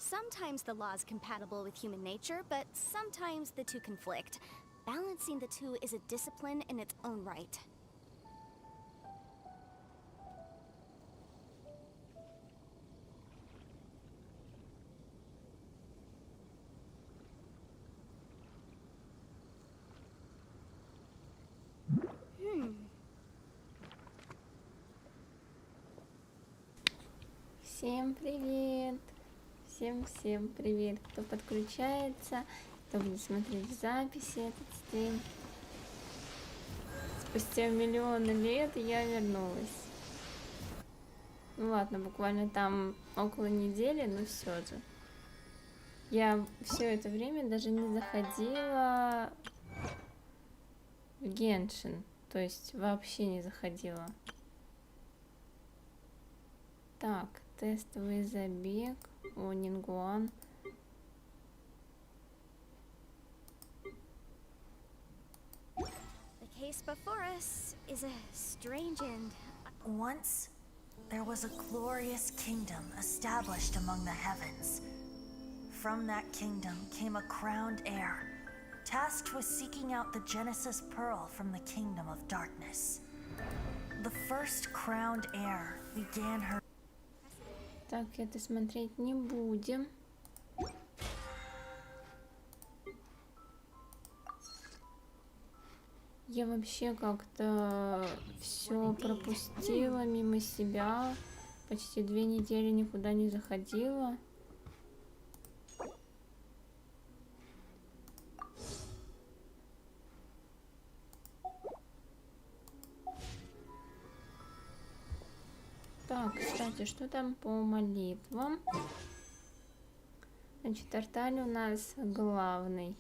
Sometimes the law is compatible with human nature, but sometimes the two conflict. Balancing the two is a discipline in its own right. Всем привет! Всем привет, кто подключается, кто будет смотреть в записи этот стрим. Спустя миллионы лет я вернулась. Ну ладно, буквально там около недели, но все же. Я все это время даже не заходила в Genshin, то есть вообще не заходила. Так, тестовый забег, Нингуан. The case before us is a strange end. Once, there was a glorious kingdom established among the heavens. From that kingdom came a crowned heir, tasked with seeking out the Genesis Pearl from the kingdom of darkness. The first crowned heir began her... Так, это смотреть не будем. Я вообще как-то все пропустила мимо себя. Почти 2 недели никуда не заходила. Так, кстати, что там по молитвам? Значит, Тарталь у нас главный.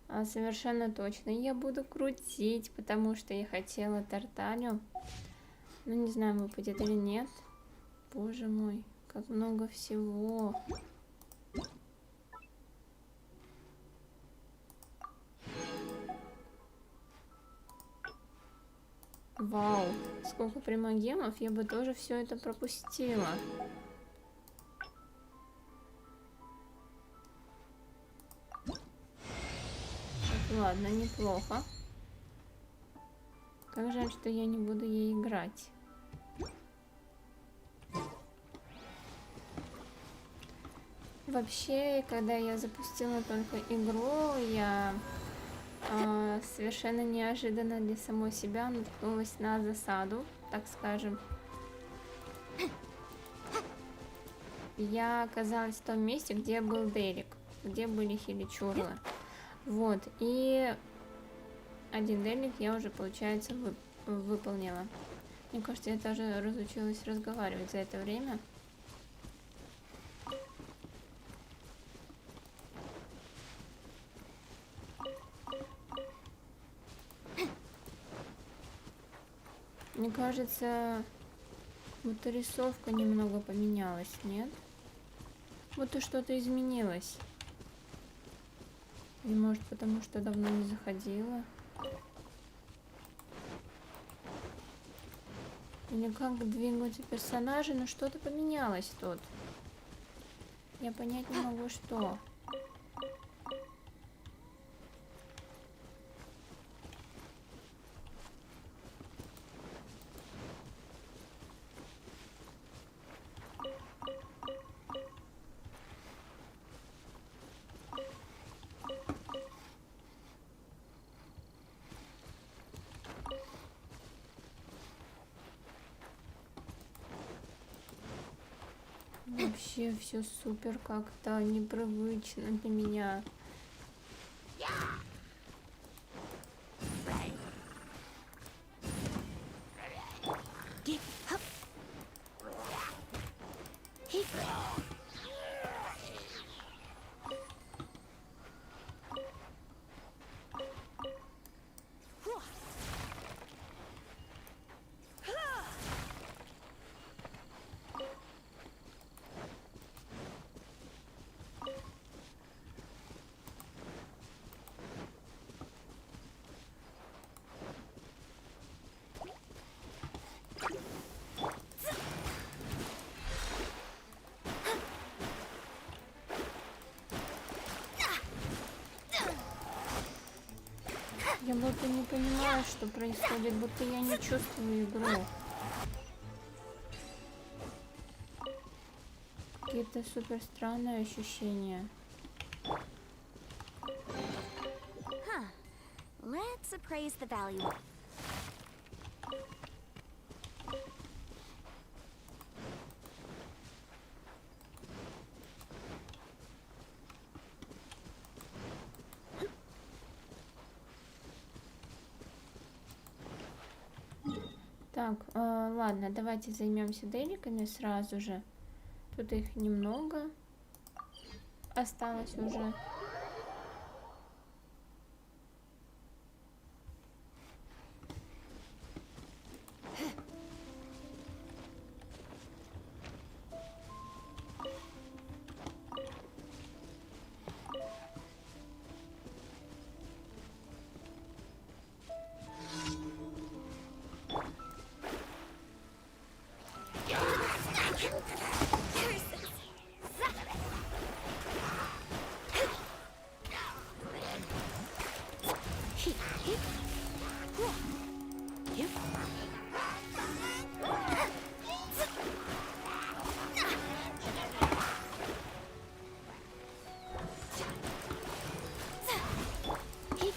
Совершенно точно. Я буду крутить, потому что я хотела Тарталю. Ну, не знаю, выпадет или нет. Боже мой, как много всего. Вау, сколько примагемов, я бы тоже все это пропустила. Так, ладно, неплохо. Как жаль, что я не буду ей играть. Вообще, когда я запустила только игру, я совершенно неожиданно для самой себя наткнулась на засаду, так скажем. Я оказалась в том месте, где был Дерек, где были хиличурлы. Вот, и один Дерек я уже, получается, выполнила. Мне кажется, я тоже разучилась разговаривать за это время. Мне кажется, вот рисовка немного поменялась, нет? Вот и что-то изменилось. И может потому, что давно не заходила. Или как двигаются персонажи, но что-то поменялось тут. Я понять не могу, что. Вообще все супер как-то непривычно для меня. Я будто не понимаю, что происходит, будто я не чувствую игру. Какие-то супер странные ощущения. Huh. Let's appraise the value. Так, ладно, давайте займемся деликами сразу же. Тут их немного осталось уже.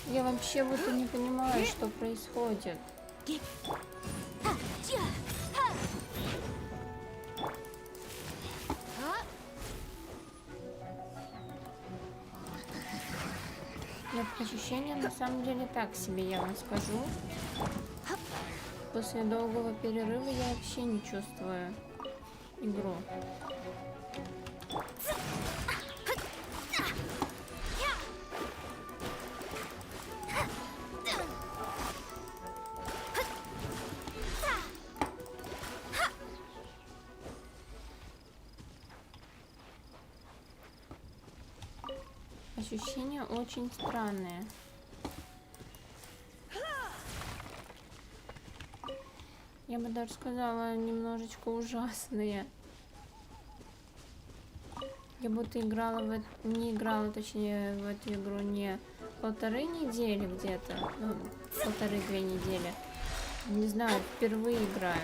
Я вообще вот и не понимаю, что происходит. Нет, ощущения на самом деле так себе, я вам скажу. После долгого перерыва я вообще не чувствую игру. Ощущения очень странные. Я бы даже сказала, немножечко ужасные. Я будто играла не играла, точнее, в эту игру не 1,5 недели где-то, ну, 1,5-2 недели. Не знаю, впервые играю.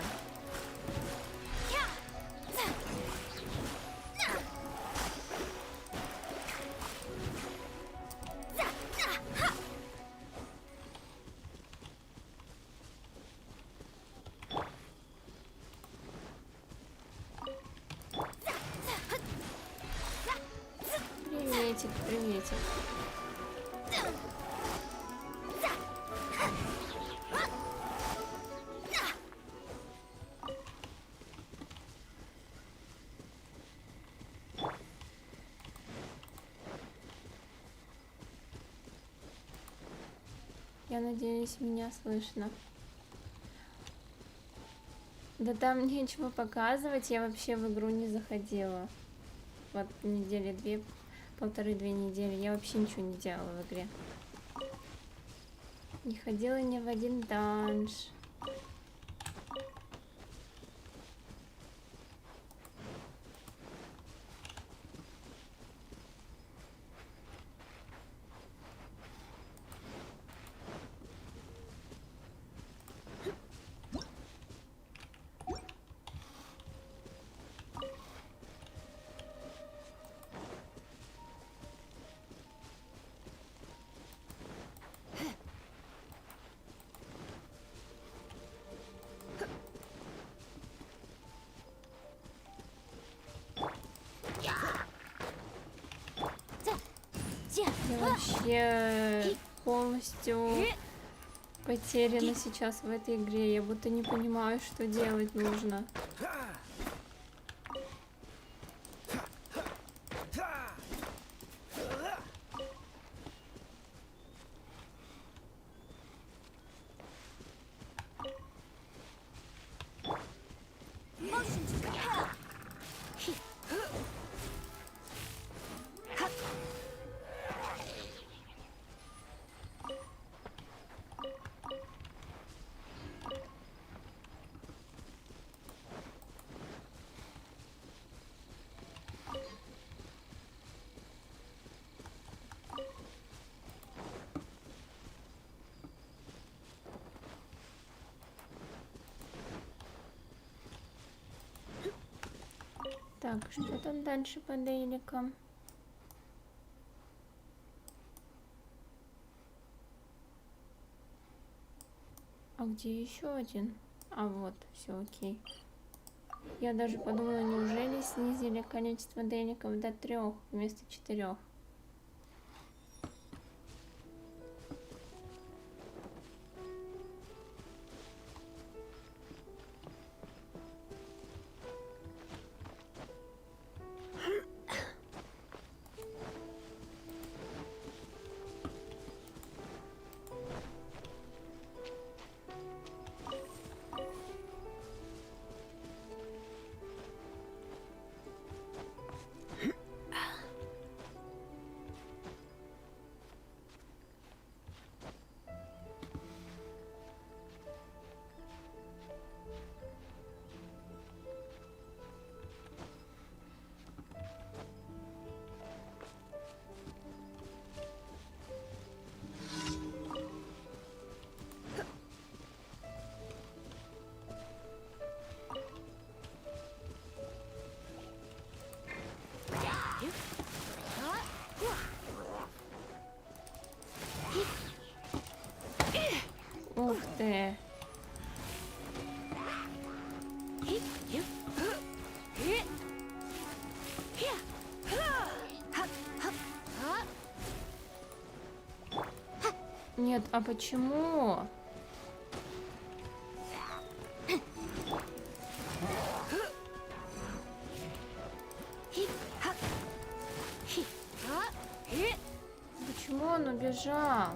Приветик, приветик. Я надеюсь, меня слышно. Да там нечего показывать, я вообще в игру не заходила. Вот недели две, 1,5-2 недели, я вообще ничего не делала в игре. Не ходила ни в один данж. Я вообще полностью потеряна сейчас в этой игре. Я будто не понимаю, что делать нужно. Так, что там дальше по дейликам? А где еще один? А вот, все окей. Я даже подумала, неужели снизили количество дейликов до 3 вместо 4? Ух ты! Нет, а почему? Почему он убежал?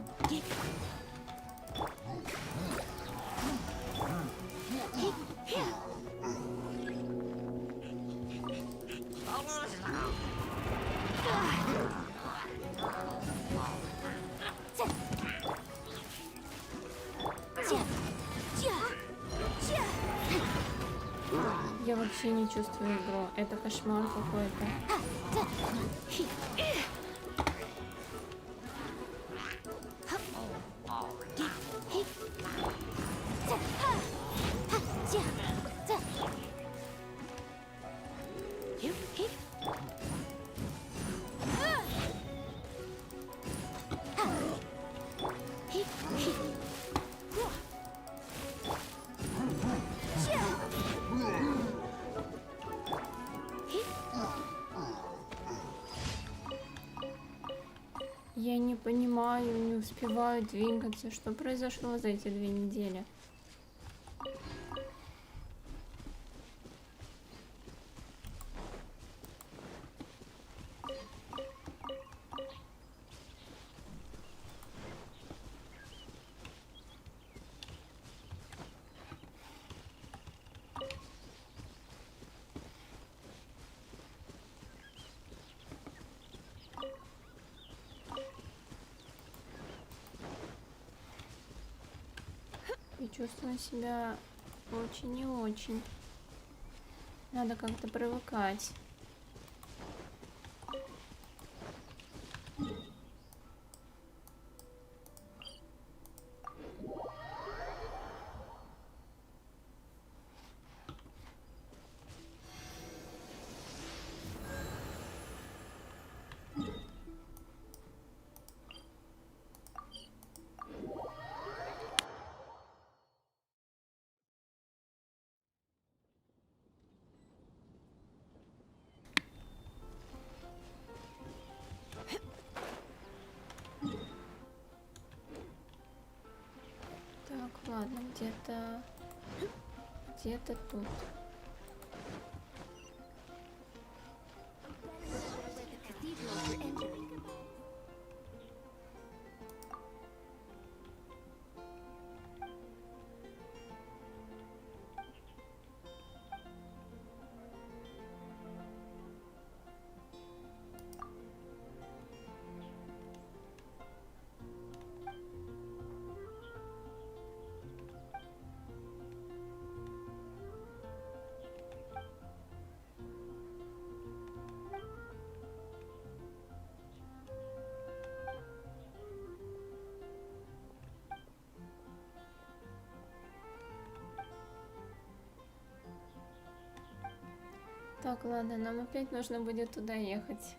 Я вообще не чувствую игру. Это кошмар какой-то. Я не понимаю, не успеваю двигаться. Что произошло за эти 2 недели? Я чувствую себя очень и очень. Надо как-то привыкать. Так, ладно, где-то тут. Так, ладно, нам опять нужно будет туда ехать.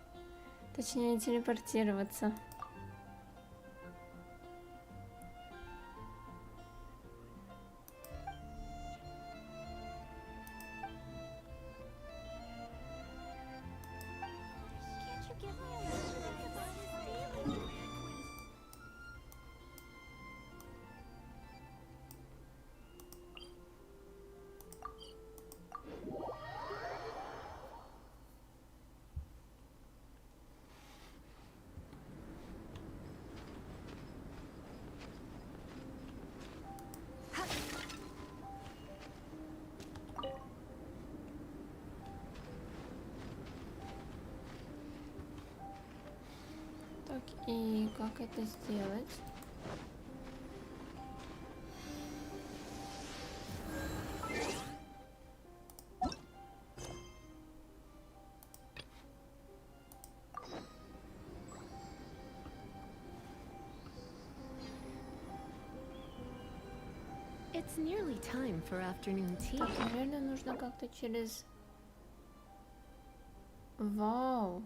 Точнее, телепортироваться. Так, и как это сделать? It's nearly time for afternoon tea. Так, наверное, нужно как-то через... Вау!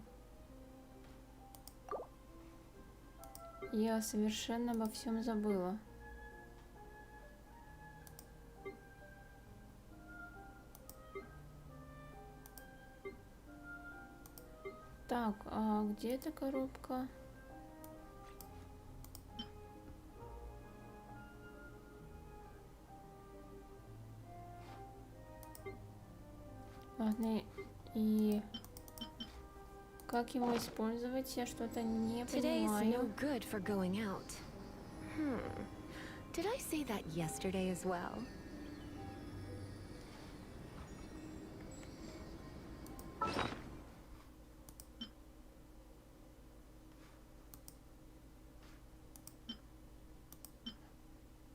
Я совершенно обо всем забыла. Так, а где эта коробка? Ладно, и как его использовать? Я что-то не Today's no понимаю. good for going out. Did I say that yesterday as well?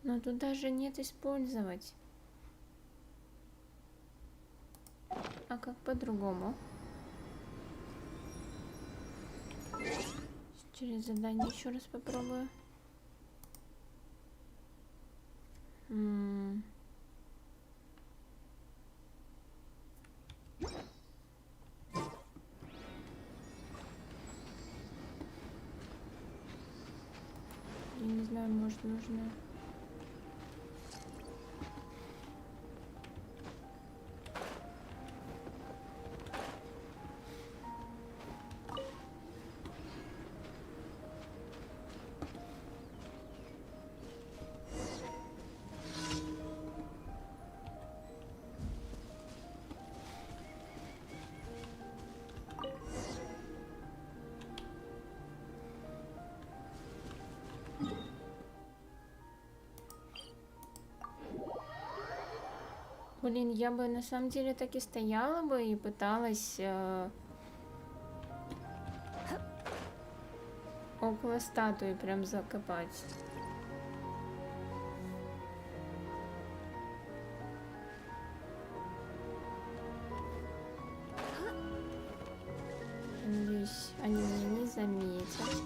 Но тут даже нет использовать. А как по-другому? Через задание еще раз попробую. Я не знаю, может нужно... Блин, я бы на самом деле так и стояла бы и пыталась около статуи прям закопать. Надеюсь, они меня не заметят.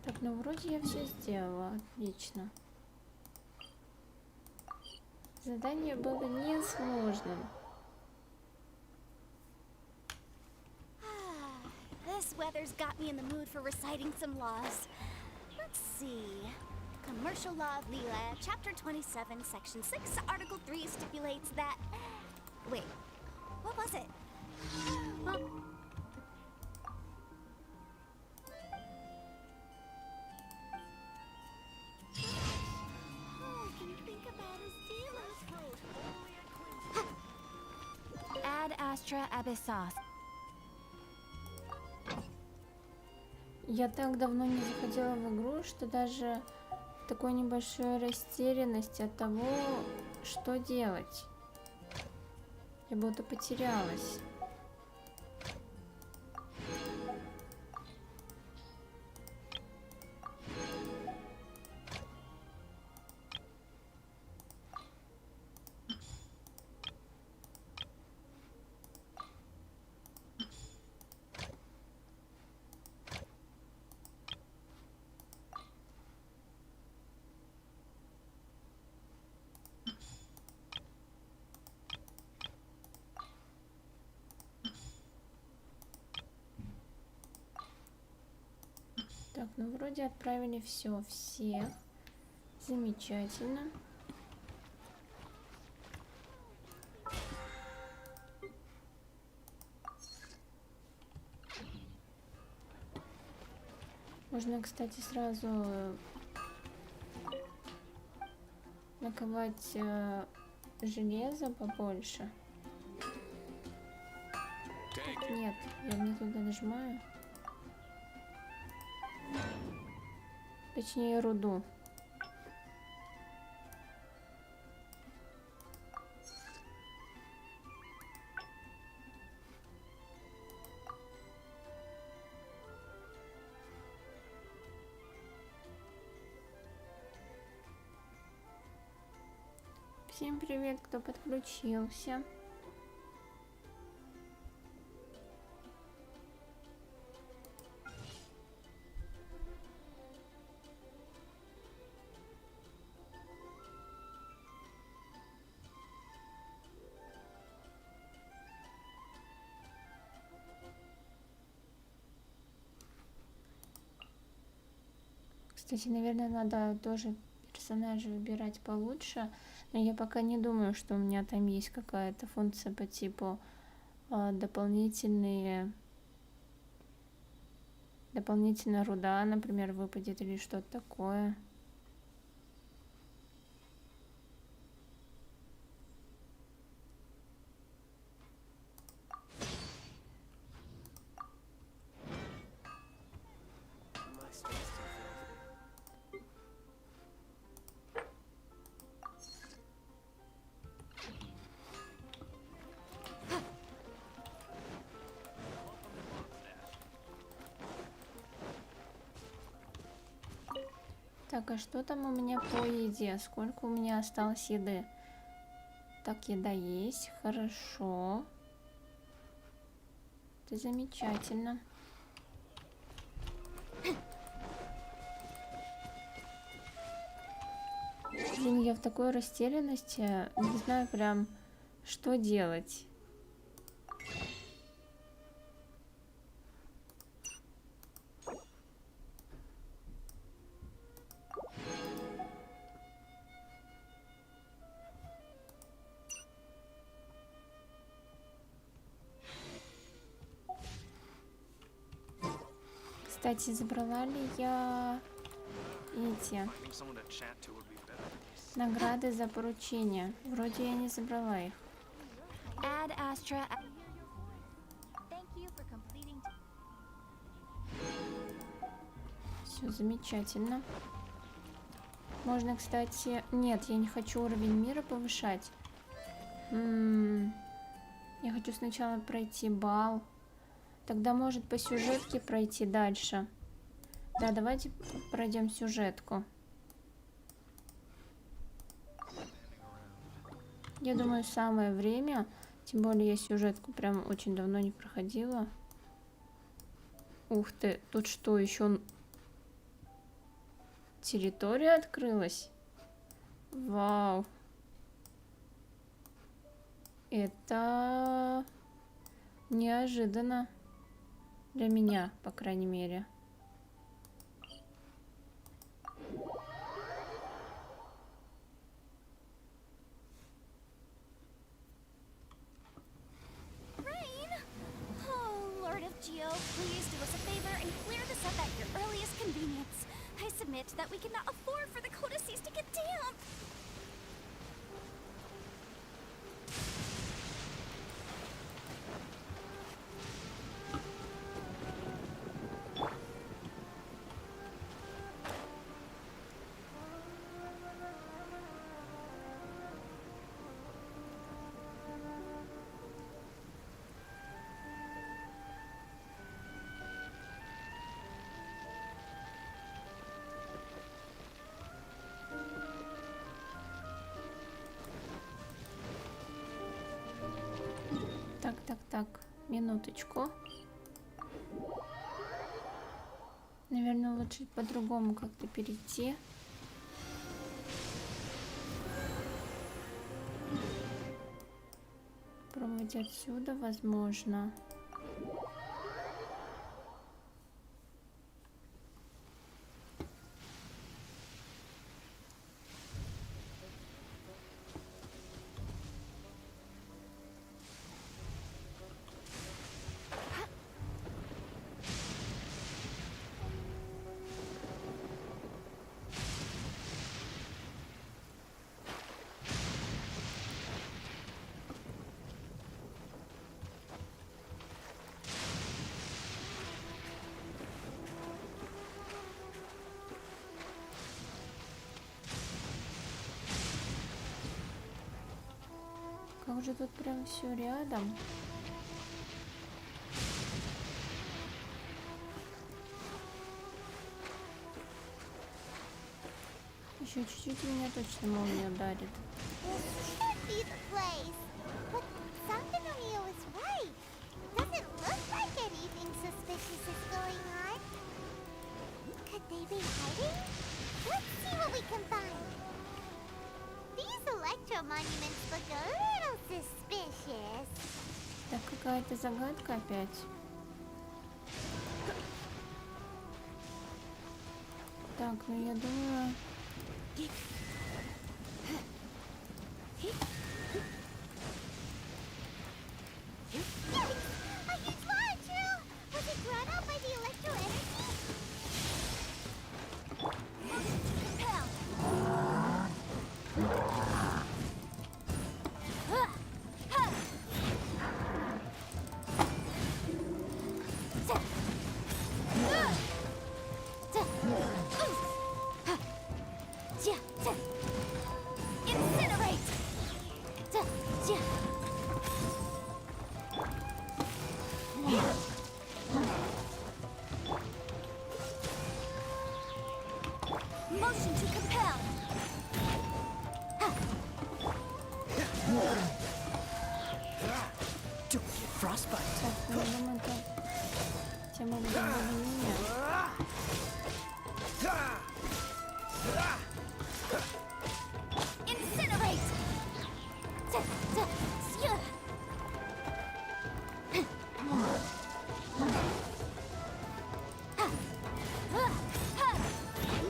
Так, ну вроде я все сделала. Отлично. Задание было несложным. This weather's got me in the mood for reciting some laws. Let's see. Commercial Law of Lila, Chapter 27, Section 6, Article 3 stipulates that... Wait, what was it? astra abyssos. Я так давно не заходила в игру, что даже такой небольшой растерянности от того, что делать. Я будто потерялась. Так, ну вроде отправили все, всех. Замечательно. Можно, кстати, сразу наковать железо побольше. Так, нет, я не туда нажимаю. Точнее, руду. Всем привет, кто подключился. Кстати, наверное, надо тоже персонажа выбирать получше. Но я пока не думаю, что у меня там есть какая-то функция по типу дополнительная руда, например, выпадет или что-то такое. Так, а что там у меня по еде? Сколько у меня осталось еды? Так, еда есть, хорошо. Это замечательно. Блин, я в такой растерянности, не знаю прям, что делать. Кстати, забрала ли я эти награды за поручения? Вроде я не забрала их. Ad astra. Thank you for completing. Все замечательно. Можно, кстати... Нет, я не хочу уровень мира повышать. Я хочу сначала пройти бал. Тогда, может, по сюжетке пройти дальше. Да, давайте пройдем сюжетку. Я думаю, самое время. Тем более, я сюжетку прям очень давно не проходила. Ух ты, тут что, еще территория открылась? Вау. Это неожиданно. Для меня, по крайней мере. Geo, please do us a favor and clear this up at your earliest convenience. I submit that we cannot afford for the codices to get damp. Так, минуточку. Наверное, лучше по-другому как-то перейти. Пробовать отсюда, возможно. Как же тут прям все рядом. Еще чуть-чуть меня точно молния ударит. This should be the place. But Santonomio is right. It doesn't look like anything suspicious is going on. Could they be hiding? Let's see what we can find. These electro monuments look a little suspicious. Так, какая-то загадка опять. Так, ну я думаю... Yikes! A huge large drill! Was it drawn out by the electro energy? Compel! Incinerate! Motion to compel! Frostbite. Так, ну я думаю, это тема будет для меня. Incinerate!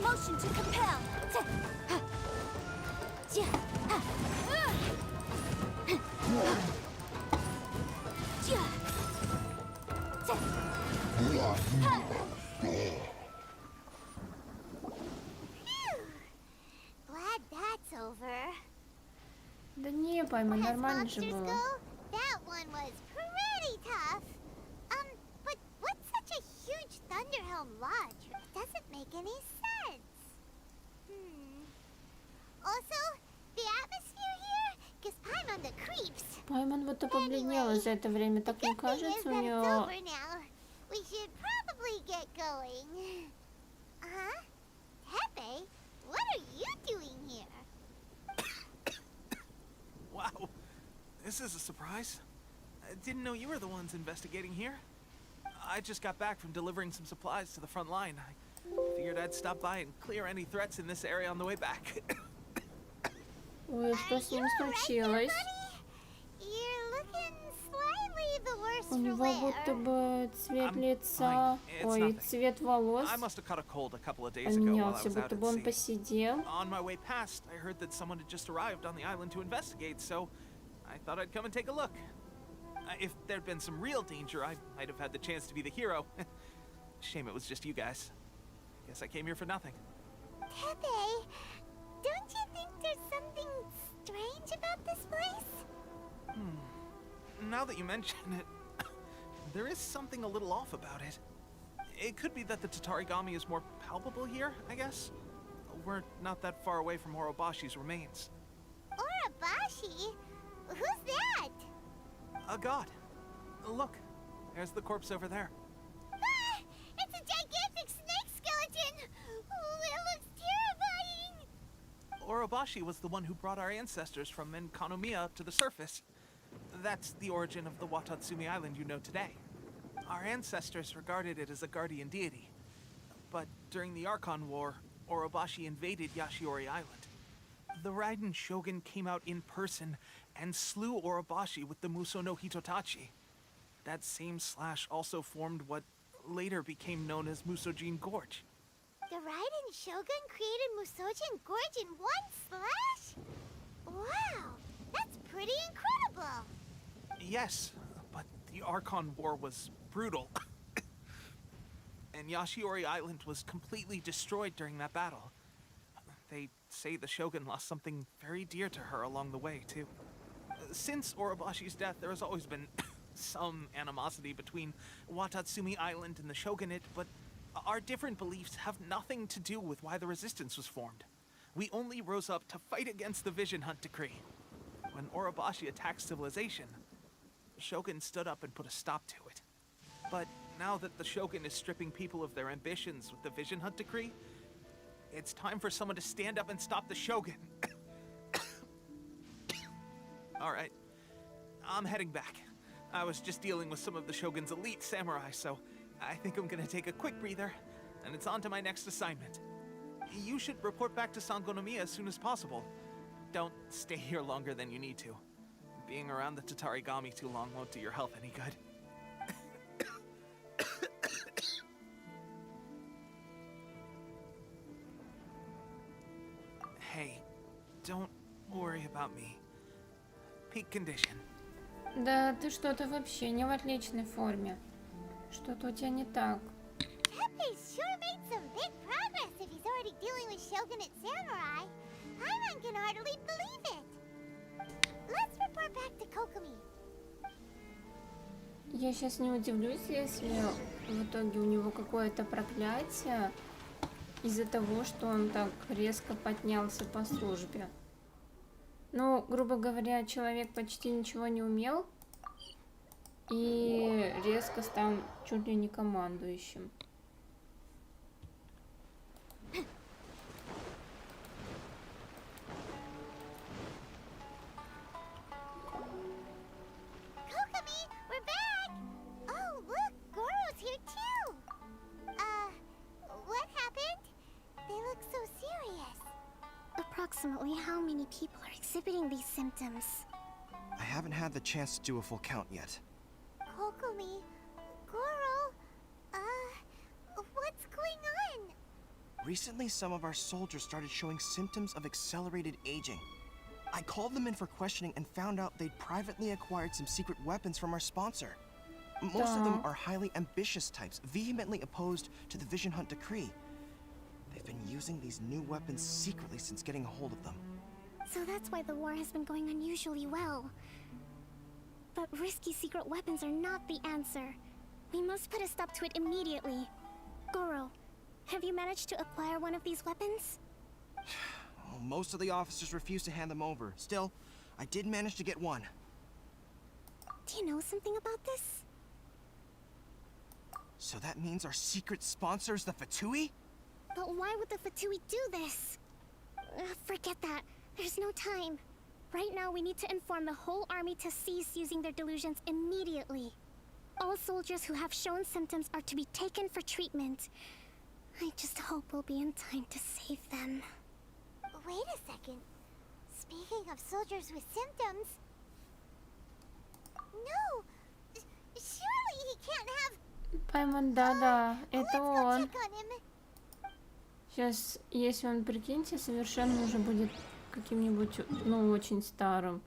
Motion to compel! Glad that's over. Да не, пойма, As нормально же monsters было. go, that one was pretty tough. But what's such a huge Thunderhelm Lodge? It doesn't make any sense. Also, the atmosphere here gives Paimon the creeps. Пайман будто побледнела за это время, так не Good thing is кажется у that it's нее. over now. We should probably get going. Huh? Pepe, what are you doing here? Wow, this is a surprise. I didn't know you were the ones investigating here. I just got back from delivering some supplies to the front line. I figured I'd stop by and clear any threats in this area on the way back. Ой, что с ним You alright there, случилось? buddy? You're looking slightly the worse У for него будто wear. бы цвет I'm лица, fine. It's ой, nothing. цвет волос I must have caught a cold a couple of days ago while I поменялся, was out будто at бы он sea. посидел. On my way past, I heard that someone had just arrived on the island to investigate, so I thought I'd come and take a look. If there'd been some real danger, I might have had the chance to be the hero. Shame it was just you guys. Guess I came here for nothing. Pepe, don't you think there's something strange about this place? Now that you mention it, there is something a little off about it. It could be that the Tatarigami is more palpable here, I guess. We're not that far away from Orobashi's remains. Orabashi? Who's that? A god. Look, there's the corpse over there. Ah, it's a gigantic snake skeleton! Oh, it looks terrifying! Orobashi was the one who brought our ancestors from Enkanomiya up to the surface. That's the origin of the Watatsumi Island you know today. Our ancestors regarded it as a guardian deity. But during the Archon War, Orobashi invaded Yashiori Island. The Raiden Shogun came out in person and slew Orobashi with the Muso no Hitotachi. That same slash also formed what later became known as Musojin Gorge. The Raiden Shogun created Musojin Gorge in one slash? Wow, that's pretty incredible. Yes, but the Archon War was brutal. And Yashiori Island was completely destroyed during that battle. They say the Shogun lost something very dear to her along the way, too. Since Orobashi's death, there has always been some animosity between Watatsumi Island and the Shogunate, but our different beliefs have nothing to do with why the resistance was formed. We only rose up to fight against the Vision Hunt Decree. When Orobashi attacked civilization, the Shogun stood up and put a stop to it. But now that the Shogun is stripping people of their ambitions with the Vision Hunt Decree, it's time for someone to stand up and stop the Shogun. Alright, I'm heading back. I was just dealing with some of the Shogun's elite samurai, so I think I'm gonna take a quick breather, and it's on to my next assignment. You should report back to Sangonomiya as soon as possible. Don't stay here longer than you need to. Being around the Tatarigami too long won't do your health any good. Hey, don't worry about me. Peak condition. Да, ты что-то вообще не в отличной форме. Что-то у тебя не так. Teppei's sure made some big progress if he's already dealing with Shogunate samurai. Paimon can hardly believe it. Let's report back to Kokomi. Я сейчас не удивлюсь, если в итоге у него какое-то проклятие из-за того, что он так резко поднялся по службе. Ну, грубо говоря, человек почти ничего не умел и резко стал чуть ли не командующим. Kokomi, we're back! Oh, look, Goro's here too! What happened? They look so serious. Approximately how many people are exhibiting these symptoms? I haven't had the chance to do a full count yet. Kokomi, Goro, what's going on? Recently, some of our soldiers started showing symptoms of accelerated aging. I called them in for questioning and found out they'd privately acquired some secret weapons from our sponsor. Most of them are highly ambitious types, vehemently opposed to the Vision Hunt Decree. They've been using these new weapons secretly since getting a hold of them. So that's why the war has been going unusually well. But risky secret weapons are not the answer. We must put a stop to it immediately. Goro, have you managed to acquire one of these weapons? Well, most of the officers refused to hand them over. Still, I did manage to get one. Do you know something about this? So that means our secret sponsor is the Fatui? But why would the Fatui do this? Forget that. There's no time. Right now, we need to inform the whole army to cease using their delusions immediately. All soldiers who have shown symptoms are to be taken for treatment. I just hope we'll be in time to save them. Wait a second. Speaking of soldiers with symptoms... No! Surely he can't have... Паймон, да-да, Let's это go он. check on him. Сейчас, если он, прикиньте, совершенно уже будет каким-нибудь, ну, очень старым.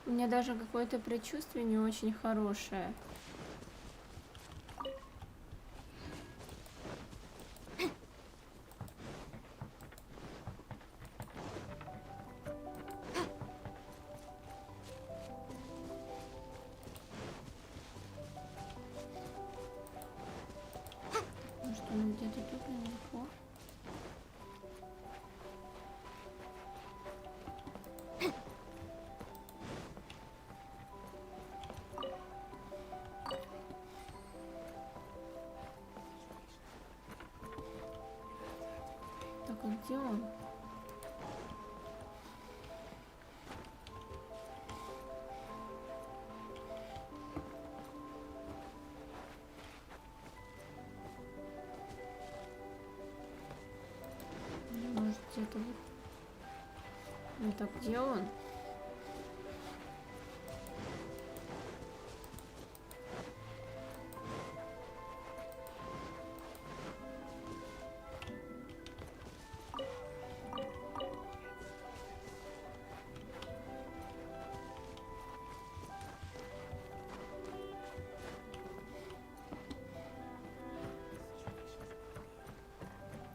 У меня даже какое-то предчувствие не очень хорошее. Может, он где-то тут наверху? Так, где он?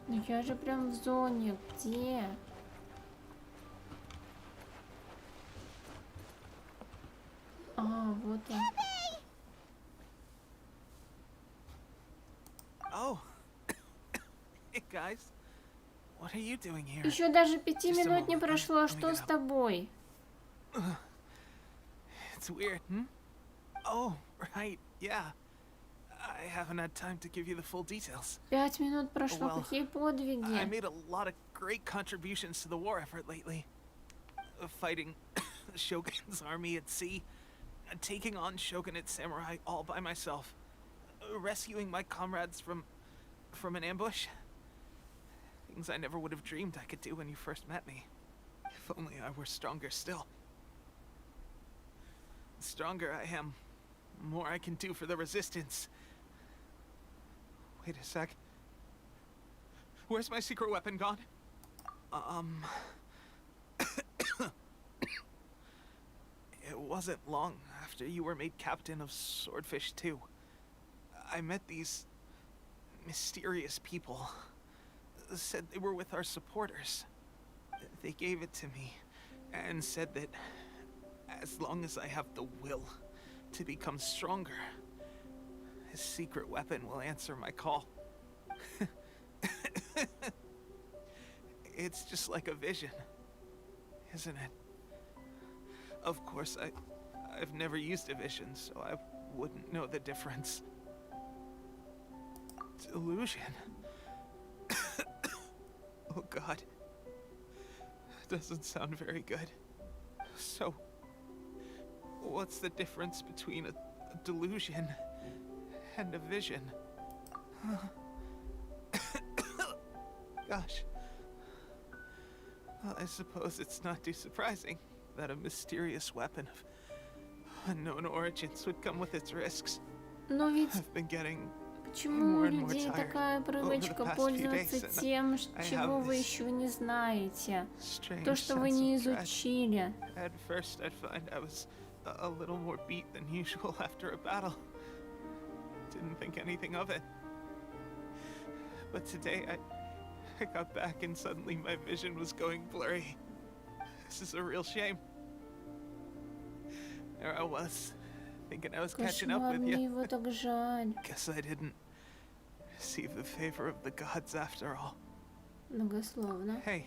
Ну я же прям в зоне. Где? А, вот он. Oh. Hey guys. What are you doing here? Еще даже 5 Just a минут не moment. прошло. Let me Что get с up. тобой? It's weird. Oh, right. Yeah. I haven't had time to give you the full details. 5 минут прошло. Well, Какие I подвиги? made a lot of great contributions to the war effort lately. Fighting the Shogun's army at sea, taking on Shogunate samurai all by myself, rescuing my comrades from an ambush. Things I never would have dreamed I could do when you first met me. If only I were stronger still. The stronger I am, the more I can do for the resistance. Wait a sec. Where's my secret weapon gone? It wasn't long after you were made captain of Swordfish 2. I met these mysterious people. Said they were with our supporters. They gave it to me and said that as long as I have the will to become stronger, his secret weapon will answer my call. It's just like a vision, isn't it? Of course, I've never used a vision, so I wouldn't know the difference. Delusion. Oh God. Doesn't sound very good. So, what's the difference between a delusion and a vision? Gosh. Well, I suppose it's not too surprising that a mysterious weapon of unknown origins would come with its risks. Но ведь I've been getting почему у more and more людей tired такая over the привычка past few пользоваться days, and тем, I чего have вы this еще не знаете? strange То, что вы sense не of dread. изучили. At first, I'd find I was a little more beat than usual after a battle. Didn't think anything of it. But today, I got back and suddenly my vision was going blurry. This is a real shame. There I was, thinking I was catching up Кошмар, with мне you. его так жаль. Guess I didn't receive the favor of the gods after all. Многословно. Hey,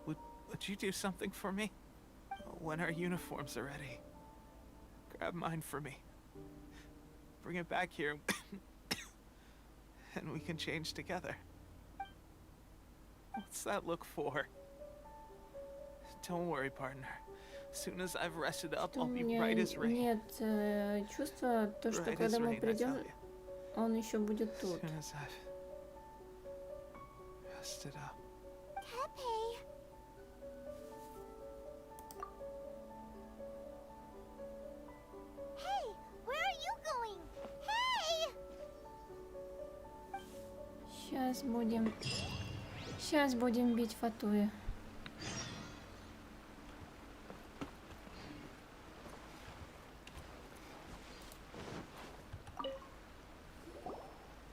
would you do something for me? When our uniforms are ready, grab mine for me. Bring it back here, and we can change together. What's that look for? Don't worry, partner. As soon as I've rested up, У I'll be меня bright as rain. нет чувства, то, что Bright as когда мы rain, I придем, tell you. он еще будет As тут. soon as I've rested up. Pepe! Hey, where are you going? Hey! Сейчас будем бить Фатуя.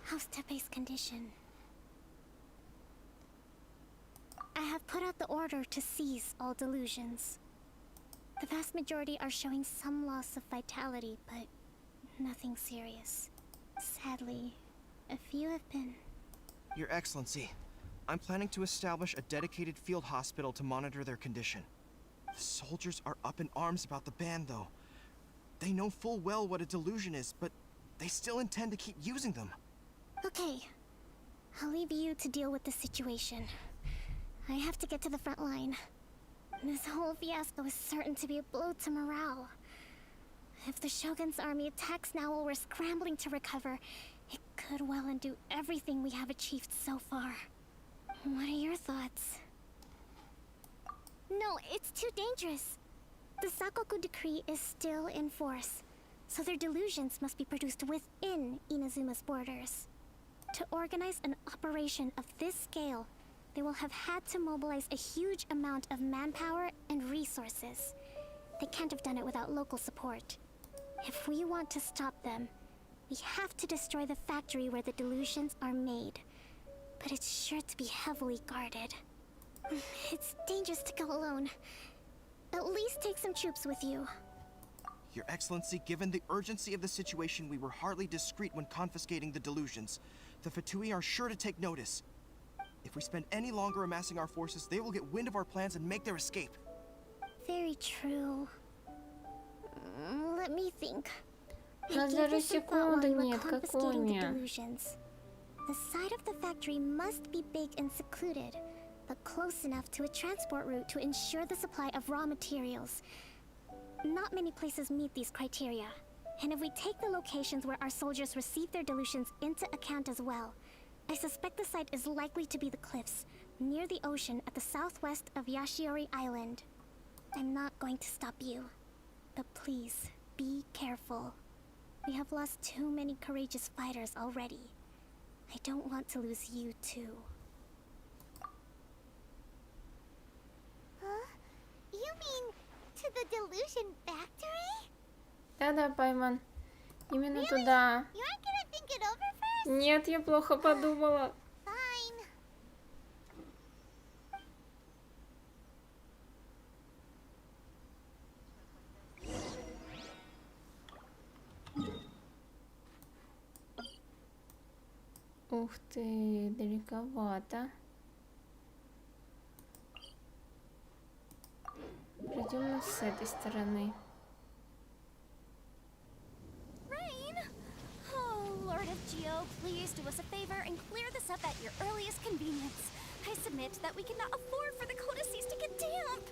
How's Tepe's condition? I have put out the order to seize all delusions. The vast majority are showing some loss of vitality, but nothing serious. Sadly, a few have been. Your Excellency, I'm planning to establish a dedicated field hospital to monitor their condition. The soldiers are up in arms about the ban, though. They know full well what a delusion is, but they still intend to keep using them. Okay, I'll leave you to deal with the situation. I have to get to the front line. This whole fiasco is certain to be a blow to morale. If the Shogun's army attacks now while we're scrambling to recover, it could well undo everything we have achieved so far. What are your thoughts? No, it's too dangerous. The Sakoku decree is still in force, so their delusions must be produced within Inazuma's borders. To organize an operation of this scale, they will have had to mobilize a huge amount of manpower and resources. They can't have done it without local support. If we want to stop them, we have to destroy the factory where the delusions are made. But it's sure to be heavily guarded. It's dangerous to go alone. At least take some troops with you. Your Excellency, given the urgency of the situation, we were hardly discreet when confiscating the delusions. The Fatui are sure to take notice. If we spend any longer amassing our forces, they will get wind of our plans and make their escape. Very true. Let me think. I Нас gave даже this some thought while секунды we were нет, confiscating the какой delusions. The side of the factory must be big and secluded, but close enough to a transport route to ensure the supply of raw materials. Not many places meet these criteria, and if we take the locations where our soldiers receive their delusions into account as well, I suspect the site is likely to be the cliffs, near the ocean at the southwest of Yashiori Island. I'm not going to stop you, but please, be careful. We have lost too many courageous fighters already. I don't want to lose you too. Huh? You mean to the delusion factory? Да-да, Пайман. Именно туда. You aren't gonna think it over first? Нет, я плохо подумала. Fine. Ух ты, далековато. Пройдем мы с этой стороны. Rain? Oh, Lord of Geo, please do us a favor and clear this up at your earliest convenience. I submit that we cannot afford for the codices to get damp.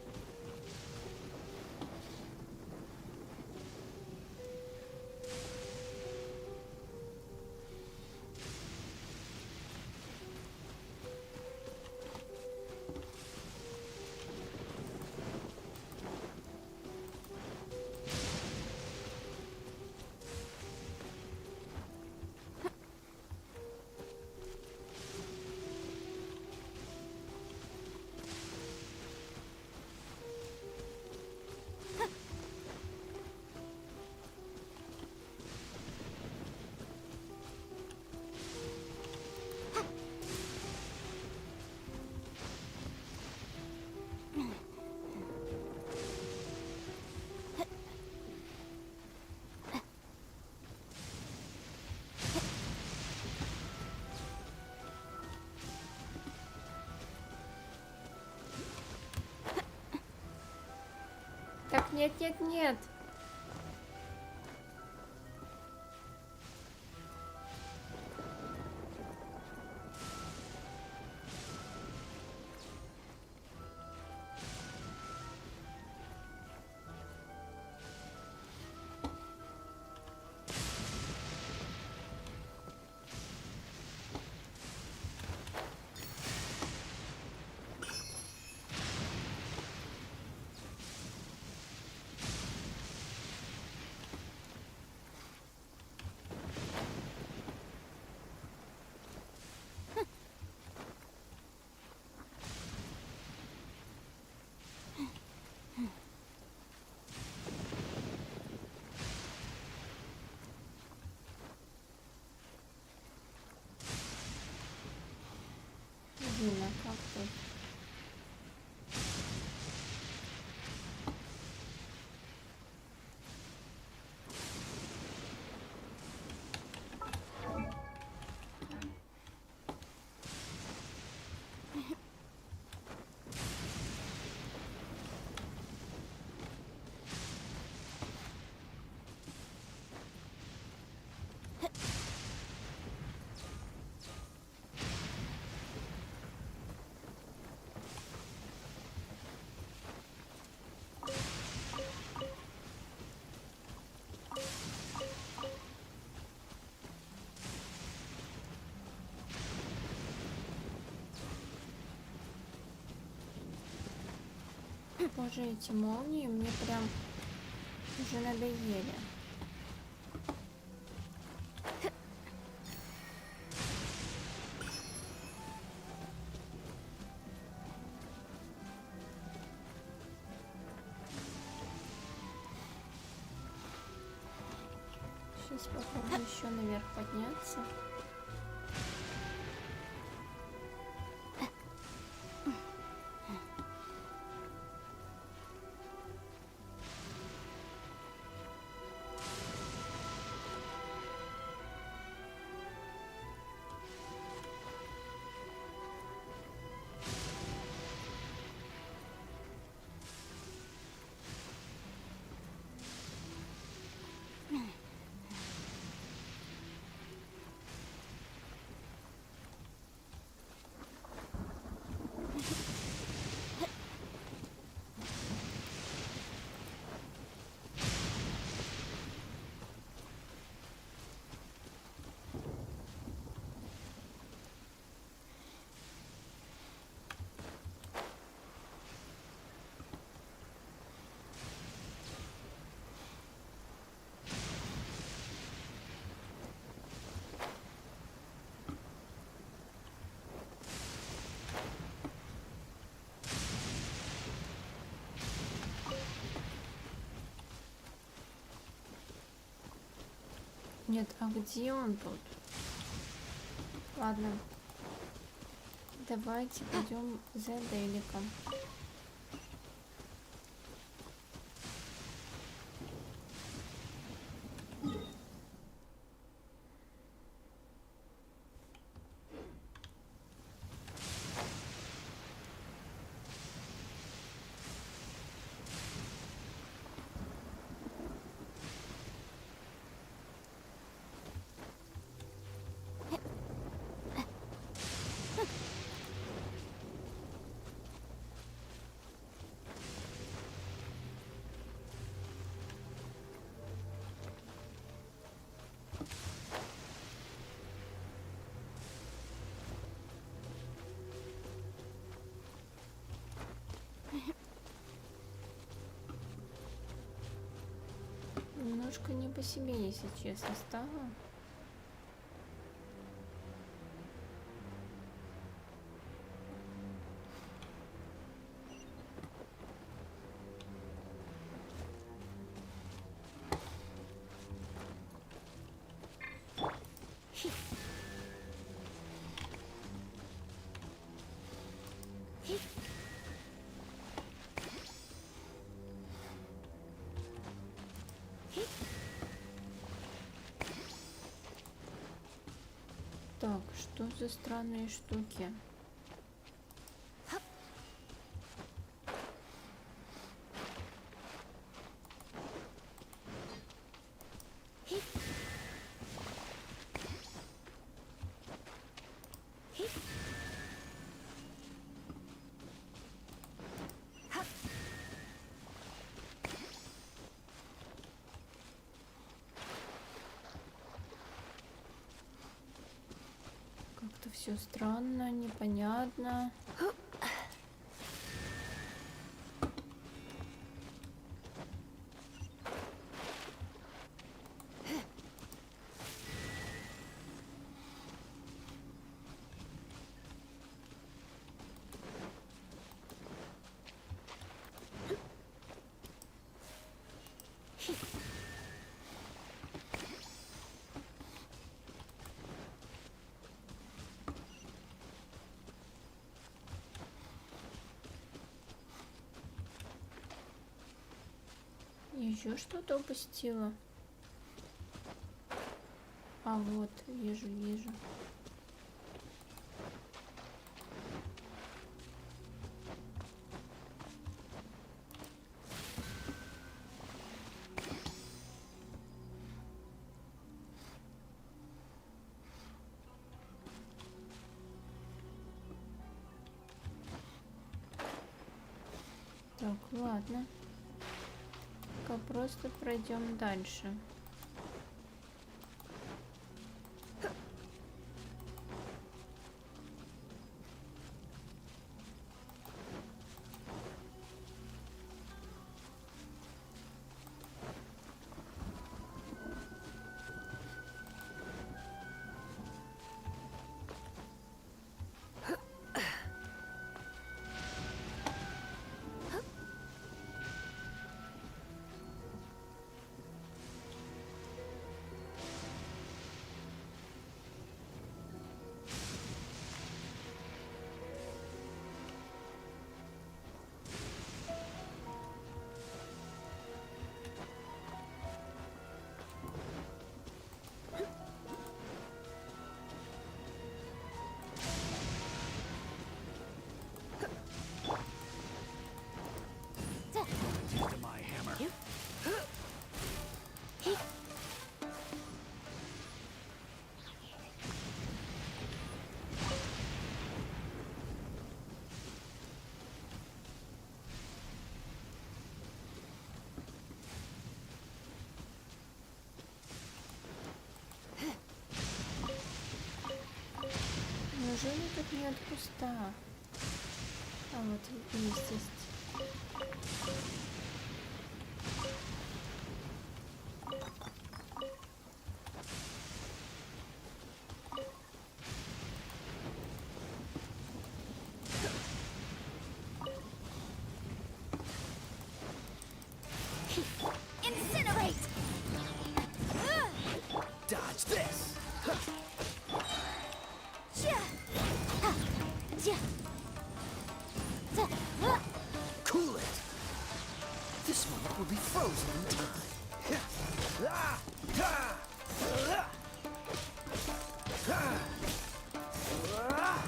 Так, нет, нет, нет. Боже, эти молнии мне прям уже надоели. Сейчас попробую еще наверх подняться. Нет, а где он тут? Ладно. Давайте пойдем за Деликом. Немножко не по себе, если честно, стало. Так, что за странные штуки? Как-то все странно, непонятно. Еще что-то упустила. А вот, вижу. Так, ладно. Просто пройдем дальше. Неужели тут нет куста? А вот есть. Incinerate! Dodge this. Cool it. This moment will be frozen in time. Ah! Ah! Ah! Ah! Ah!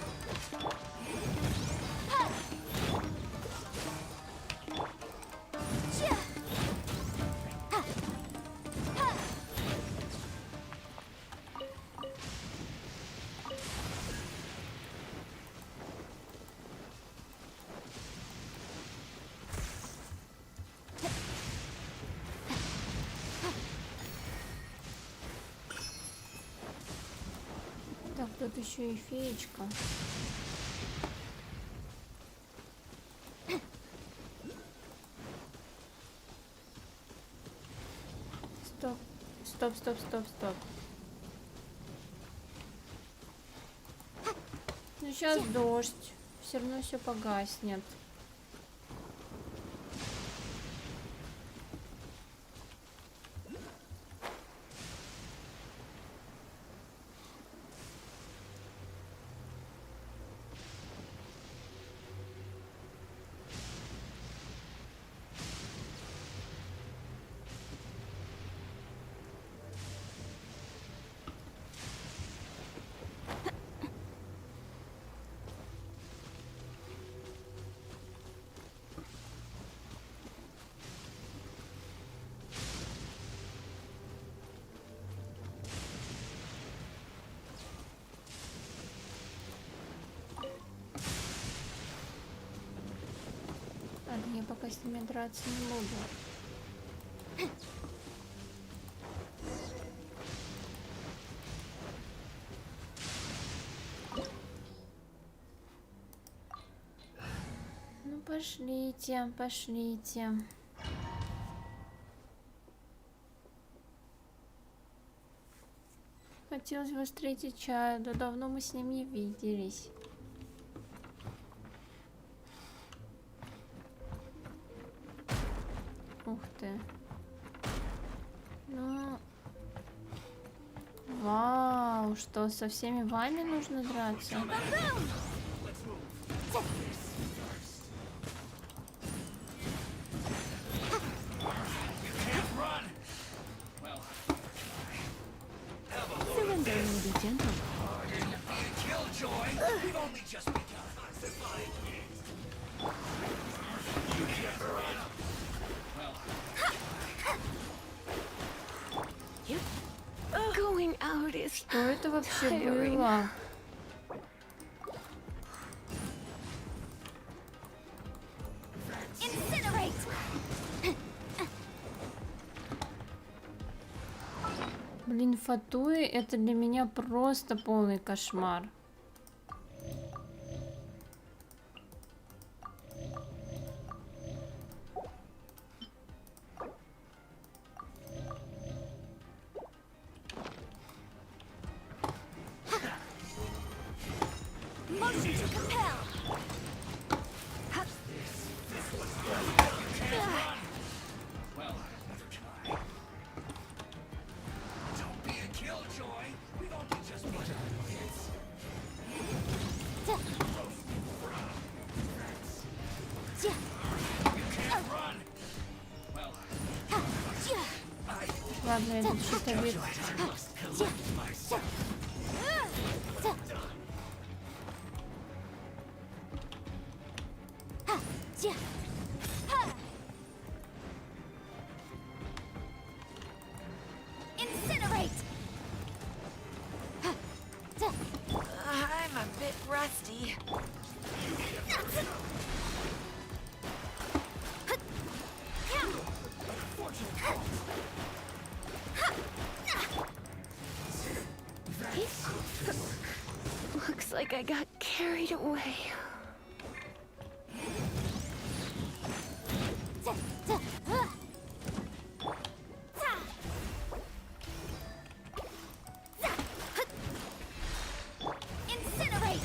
Так, тут еще и феечка. Стоп. Стоп, стоп, стоп, стоп. Ну сейчас дождь. Все равно все погаснет. Ладно, я пока с ними драться не буду. Ну пошлите, пошлите. Хотелось бы встретить Чайду, давно мы с ним не виделись. Ух ты. Ну... Вау, что, со всеми вами нужно драться? Surrender may be gentle. Going out is Что это вообще tiring. было? Incinerate! Блин, Фатуи, это для меня просто полный кошмар. Motion to compel! Ладно, этот щитовик. Incinerate! I'm a bit rusty. Looks Looks like I got carried away. Incinerate!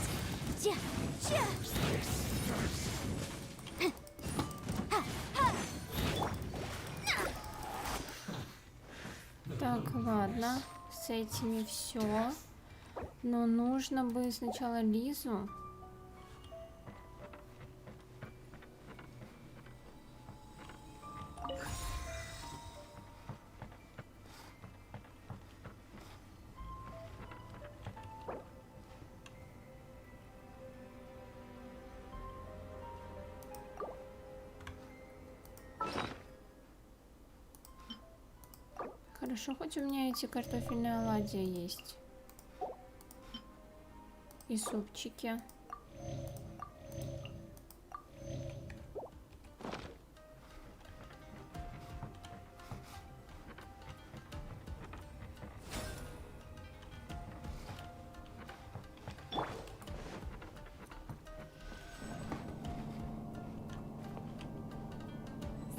Так, ладно, с этими все. Но нужно бы сначала Лизу. Хорошо, хоть у меня эти картофельные оладьи есть. И супчики.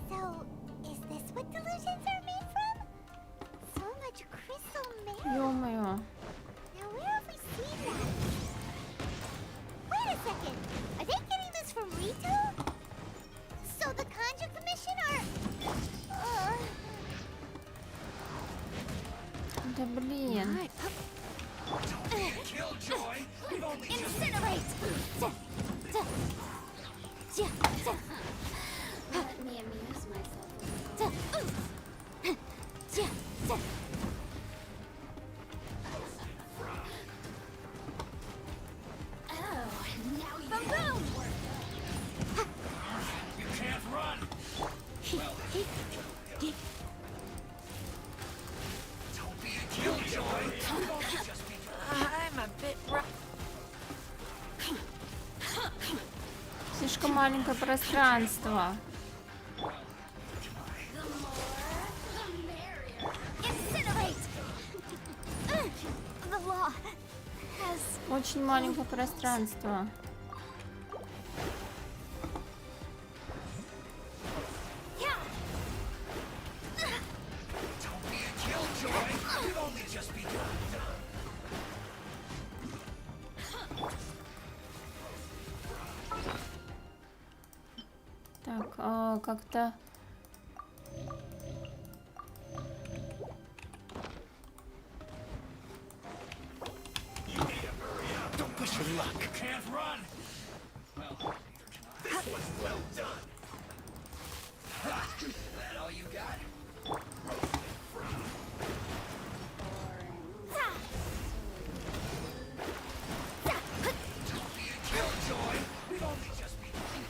So, is this what delusions are made from? So much crystal merit. Ё-моё. Now where have we seen that? Wait a second. Are they getting this from Rito? So the Conjure Commission are... Да блин. Incinerate! Let me amuse myself. Boom! I'm a bit rough. Слишком маленькое пространство. Incinerate! The law has... Очень маленькое пространство. Yeah! Так, как-то... Don't push your luck. Can't run. Well, well done. That all you got? Don't be a killjoy. We've only just begun.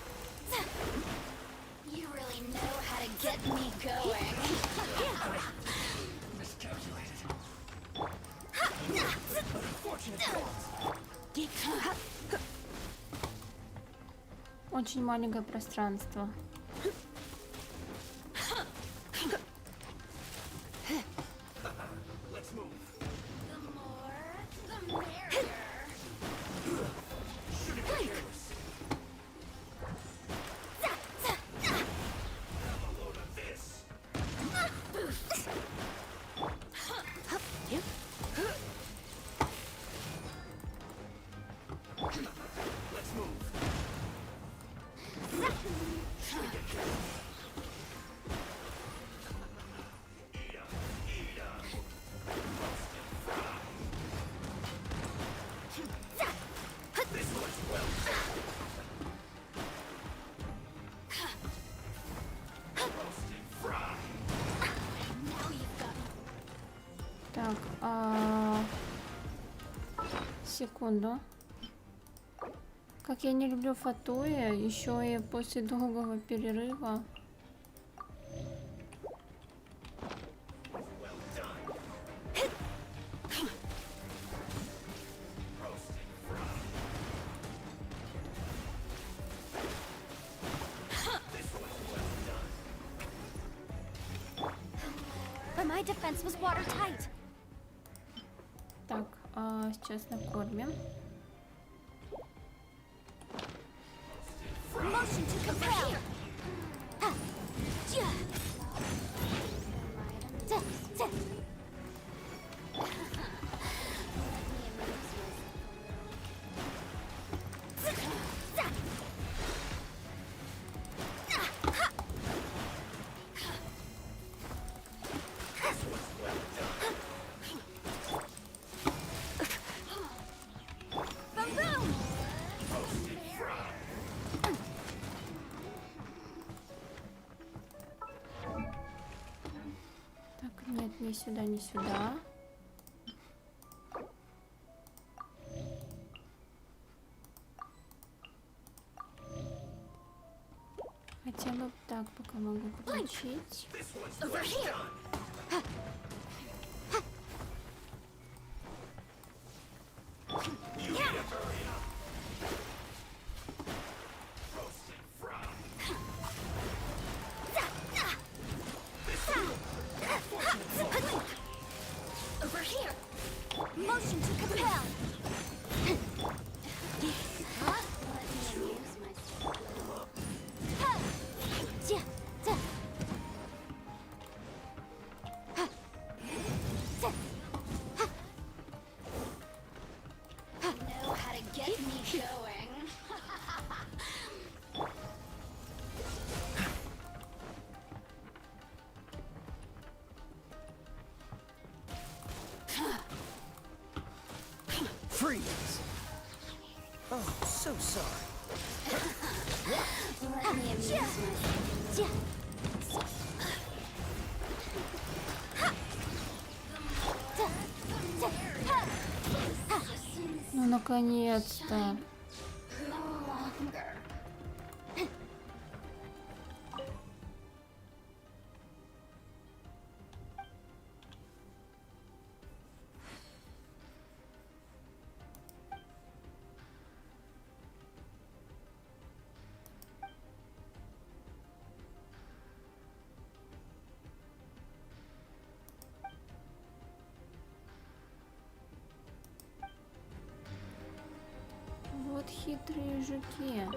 You really know how to get me going. Miscalculated. Unfortunate fault. Очень маленькое пространство. Let's move. The more, the merrier. Shouldn't be careless. Have a load of this. Let's move. This one's well done. Roasted fry. Now you've got me. Так, секунду. Как я не люблю фатуя, еще и после долгого перерыва. Well done. Roasted fry. This one's well done. But my defense was watertight. Так, сейчас накормим. Motion to compel. Ha. Ja. Ta. Ta. Boom, boom. Так, нет, не сюда, не сюда. Хотя бы так пока могу получить. Over here. Over here. Motion to compel. Ha. Ja. Ta. Ha. Ta. Know how to get me going. Freeze! Oh, so sorry. Let me amuse Ja. myself. Ja. Ta. Ta. Ha. Ну, наконец-то. No longer. Вот хитрые жуки.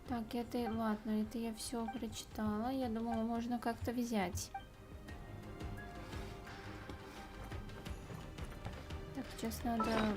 Так, это, ладно, это я все прочитала. Я думала, можно как-то взять. Так, сейчас надо...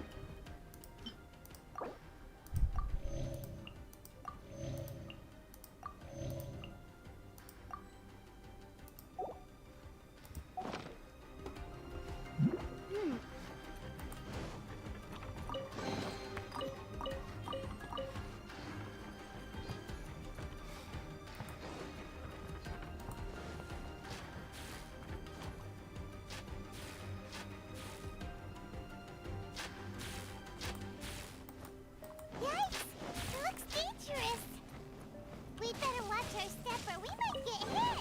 Yikes! It looks dangerous. We'd better watch our step or we might get hit.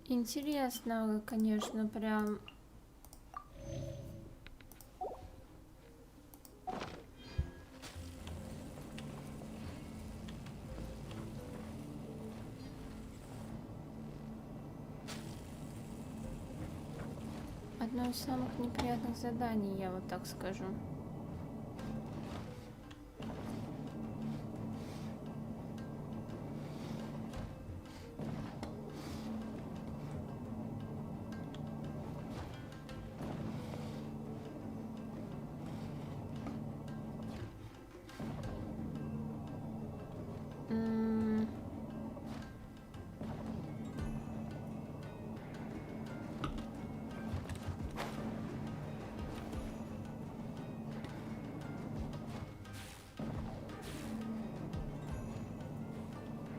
Интересно, конечно, прям... Одно из самых неприятных заданий, я вот так скажу. М.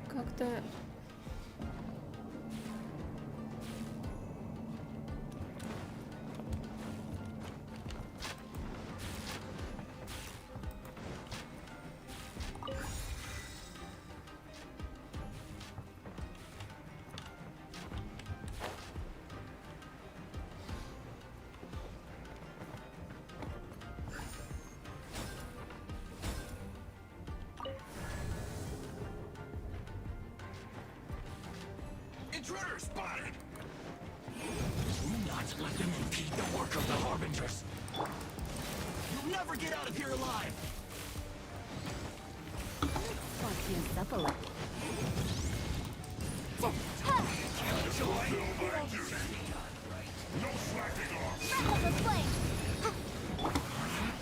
Как-то... Intruder spotted! Do not let them impede the work of the Harbingers. You'll never get out of here alive. Killjoy. Knuckles of flame.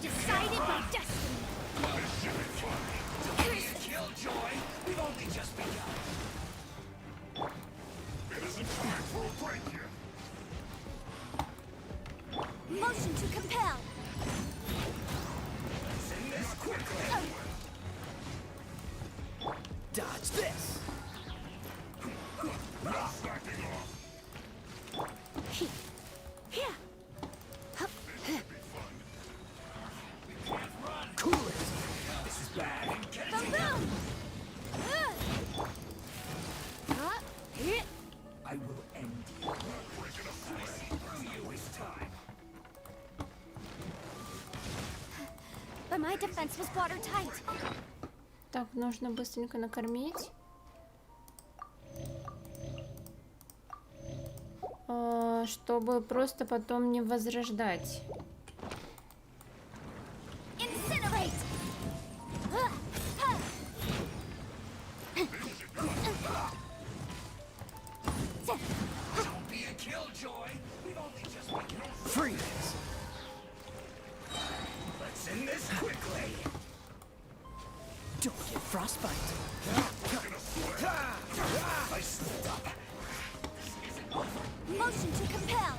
Decided by destiny. Killjoy. We've only just begun. It isn't time for a break yet. Motion to compel. Send this quickly. Dodge this! Not slacking off. Here. Cool it! This is bad. Boom, boom. I will end you. Through you is time. But my defense was watertight. Так, нужно быстренько накормить. Чтобы просто потом не возрождать. Incinerate. Don't be a killjoy. We've only just begun. Freeze! Let's end this quickly. Don't get frostbite! I slipped up. Motion to compel.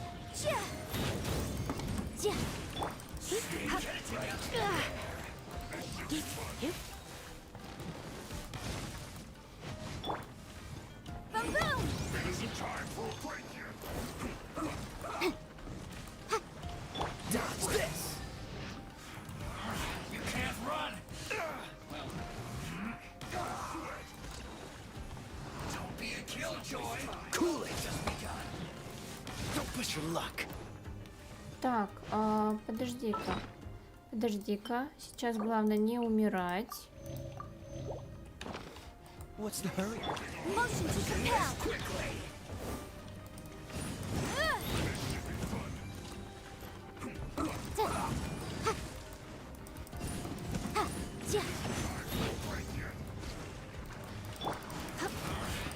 Boom, boom. It isn't time for a break yet. Dodge this! You can't run. Don't be a killjoy. Cool it! Just begun. Don't push your luck! Так, подожди-ка. Подожди-ка. Сейчас главное не умирать. What's the hurry? Motion to compel. Quickly.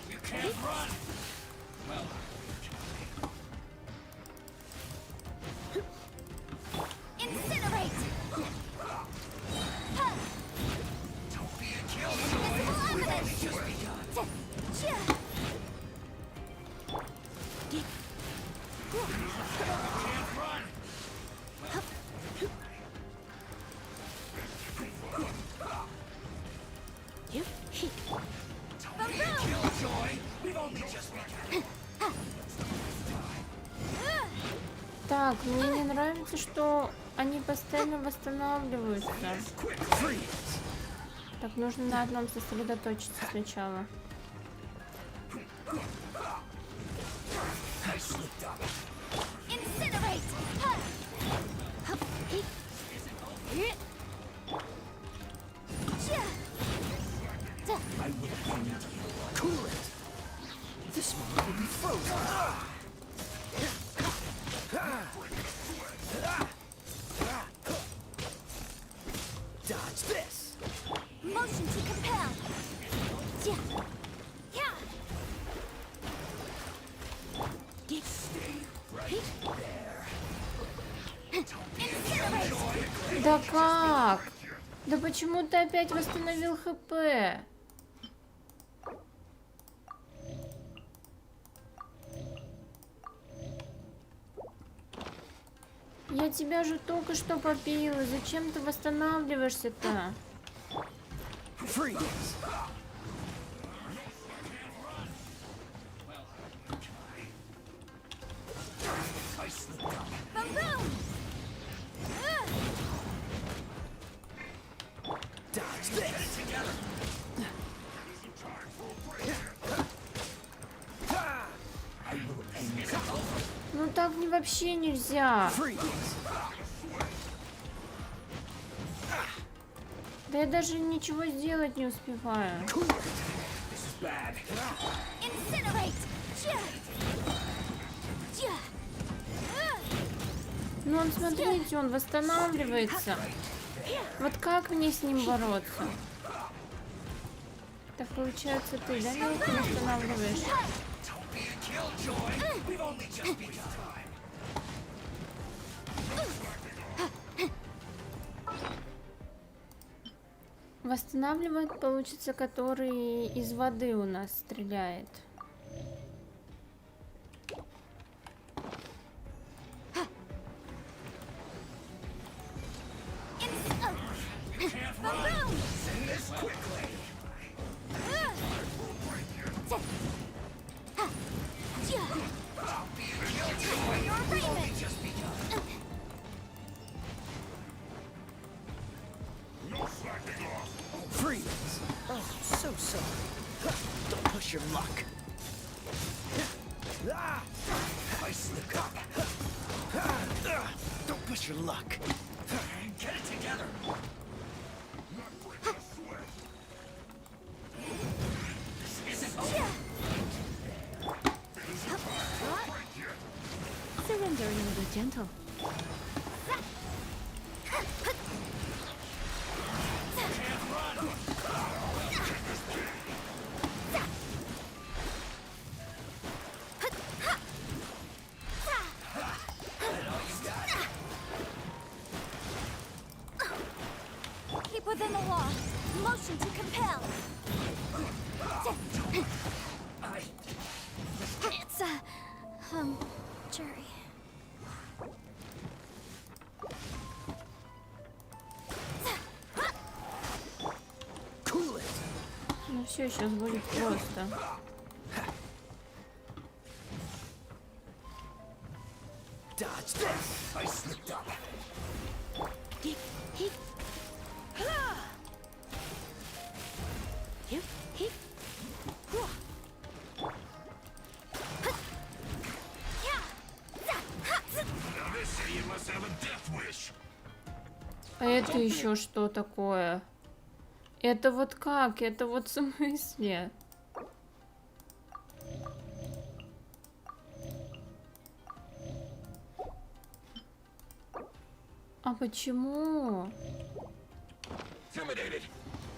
You can't run. Incinerate. Don't be a killjoy. Invisible evidence. Just begun. Can't run. Don't be a killjoy. We've only just begun. Так, мне не нравится, что они постоянно восстанавливаются. Так, нужно на одном сосредоточиться сначала. I slipped up. Incinerate. I will end you. Cool it! This one will be frozen! Dodge this! Motion to compel. Incinerate. Да как? Да почему ты опять восстановил ХП? Я тебя же только что попила. Зачем ты восстанавливаешься-то? Freeze! I slipped up. Boom, boom. Dodge this! Together. I will end you. Ну так не вообще нельзя. Freeze! Да я даже ничего сделать не успеваю. Cool it! This is bad. Incinerate. Ну, он, смотрите, он восстанавливается. Вот как мне с ним бороться? Так получается, ты, да, Милка, восстанавливаешь? Don't be a killjoy. We've only just begun. Восстанавливает, получится, который из воды у нас стреляет. Send this quickly. Just begun. No slacking off. Freeze! Oh, so sorry. Don't push your luck. I slipped up. Don't push your luck. Get it together. Not break a sweat. This isn't over. Surrendering will be gentle. Keep within the law. Motion to compel. It's jury. Cool it. Ну все, сейчас будет просто. Dodge this. I slipped up. Now this idiot must have a death wish. А это еще что такое? Это вот как? Это вот в смысле? А почему? Intimidated.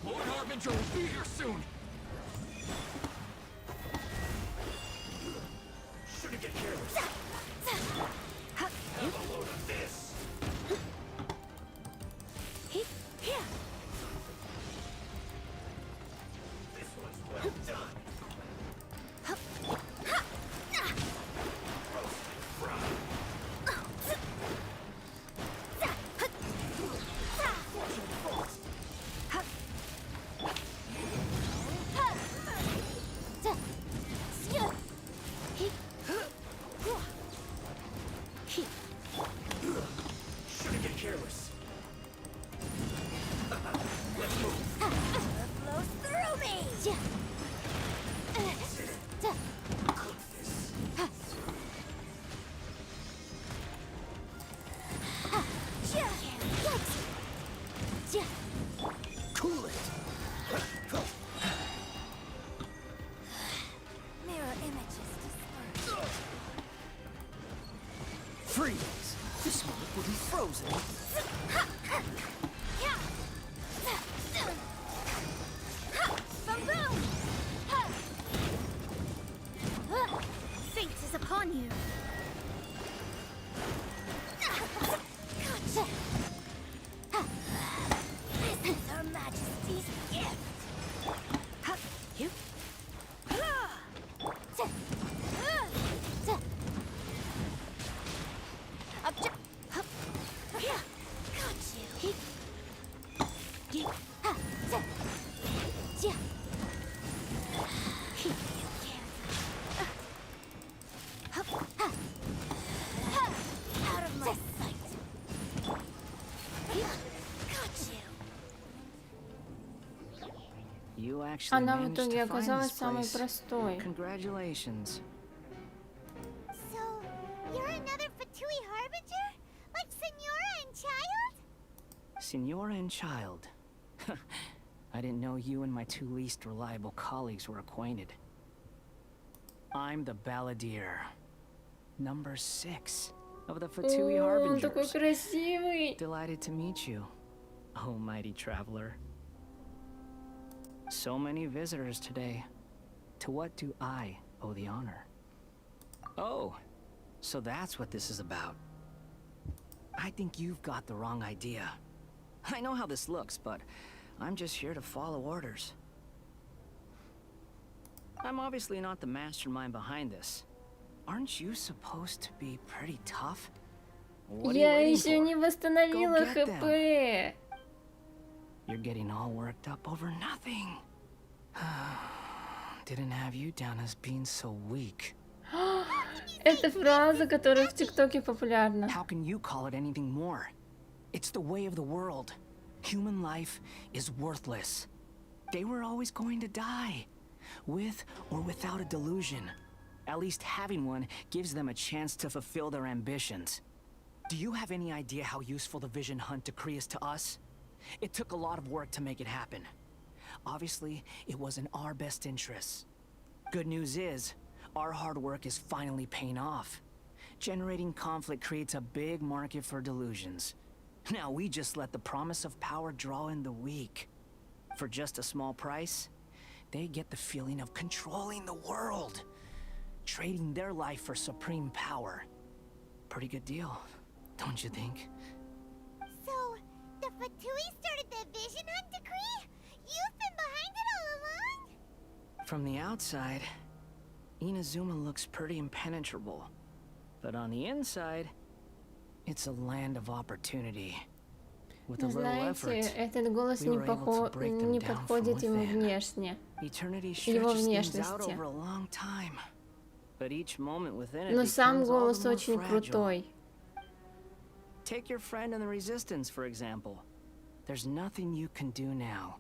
Lord Harbinger will be here soon. Shouldn't get careless. Have a load of this. This one's well done. Roasted fried. Shouldn't get careless. Flows through me. Cool it. Mirror images dispersed. Freeze. This one will be frozen. Boom boom! Fate is upon you. Gotcha. This is Her Majesty's gift. You? Object. Got you. Out of my sight. Got you. You actually Она в managed итоге to find оказалась this самой place. простой. Congratulations. So, you're another Fatui Harbinger? Like Senora and Child? Senora and Child. I didn't know you and my two least reliable colleagues were acquainted. I'm the Balladeer. Number 6. of the Fatui О, он такой Harbingers. красивый. Delighted to meet you, oh mighty traveler. So many visitors today. To what do I owe the honor? Oh, so that's what this is about. I think you've got the wrong idea. I know how this looks, but I'm just here to follow orders. I'm obviously not the mastermind behind this. Aren't you supposed to be pretty tough? What are you Я waiting еще for? не восстановила Go get ХП. You're getting all worked up over nothing. Didn't have you down as being so weak. Это фраза, которая в ТикТоке популярна. How can you call it anything more? It's the way of the world. Human life is worthless. They were always going to die, with or without a delusion. At least having one gives them a chance to fulfill their ambitions. Do you have any idea how useful the Vision Hunt decree is to us? It took a lot of work to make it happen. Obviously, it was in our best interests. Good news is, our hard work is finally paying off. Generating conflict creates a big market for delusions. Now we just let the promise of power draw in the weak. For just a small price, they get the feeling of controlling the world. Trading their life for supreme power. Pretty good deal, don't you think? So, the Fatui started the Vision Hunt decree? You've been behind it all along? From the outside, Inazuma looks pretty impenetrable. But on the inside, it's a land of opportunity. With a little Знаете, effort, этот голос we were able to break them не down from подходит ему within. внешне. Eternity Его stretches things out внешности. over a long time. But each moment within it Но сам becomes all голос the more очень fragile. крутой. Take your friend in the Resistance, for example. There's nothing you can do now.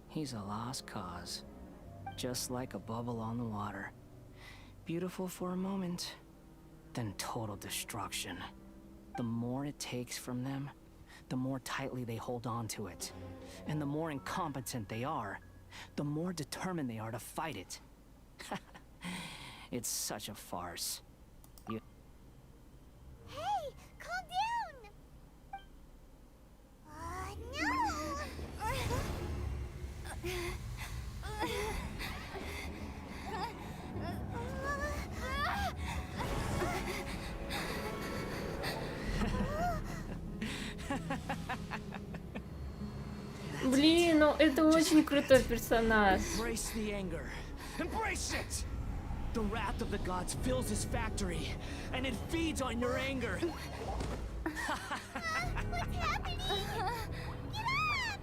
He's a lost cause. Just like a bubble on the water. Beautiful for a moment, then total destruction. The more it takes from them, the more tightly they hold on to it. And the more incompetent they are, the more determined they are to fight it. It's such a farce. Hey, calm down! Блин, ну это очень крутой персонаж. Embrace the anger. Embrace it! The wrath of the gods fills his factory, and it feeds on your anger. What's happening? Get up!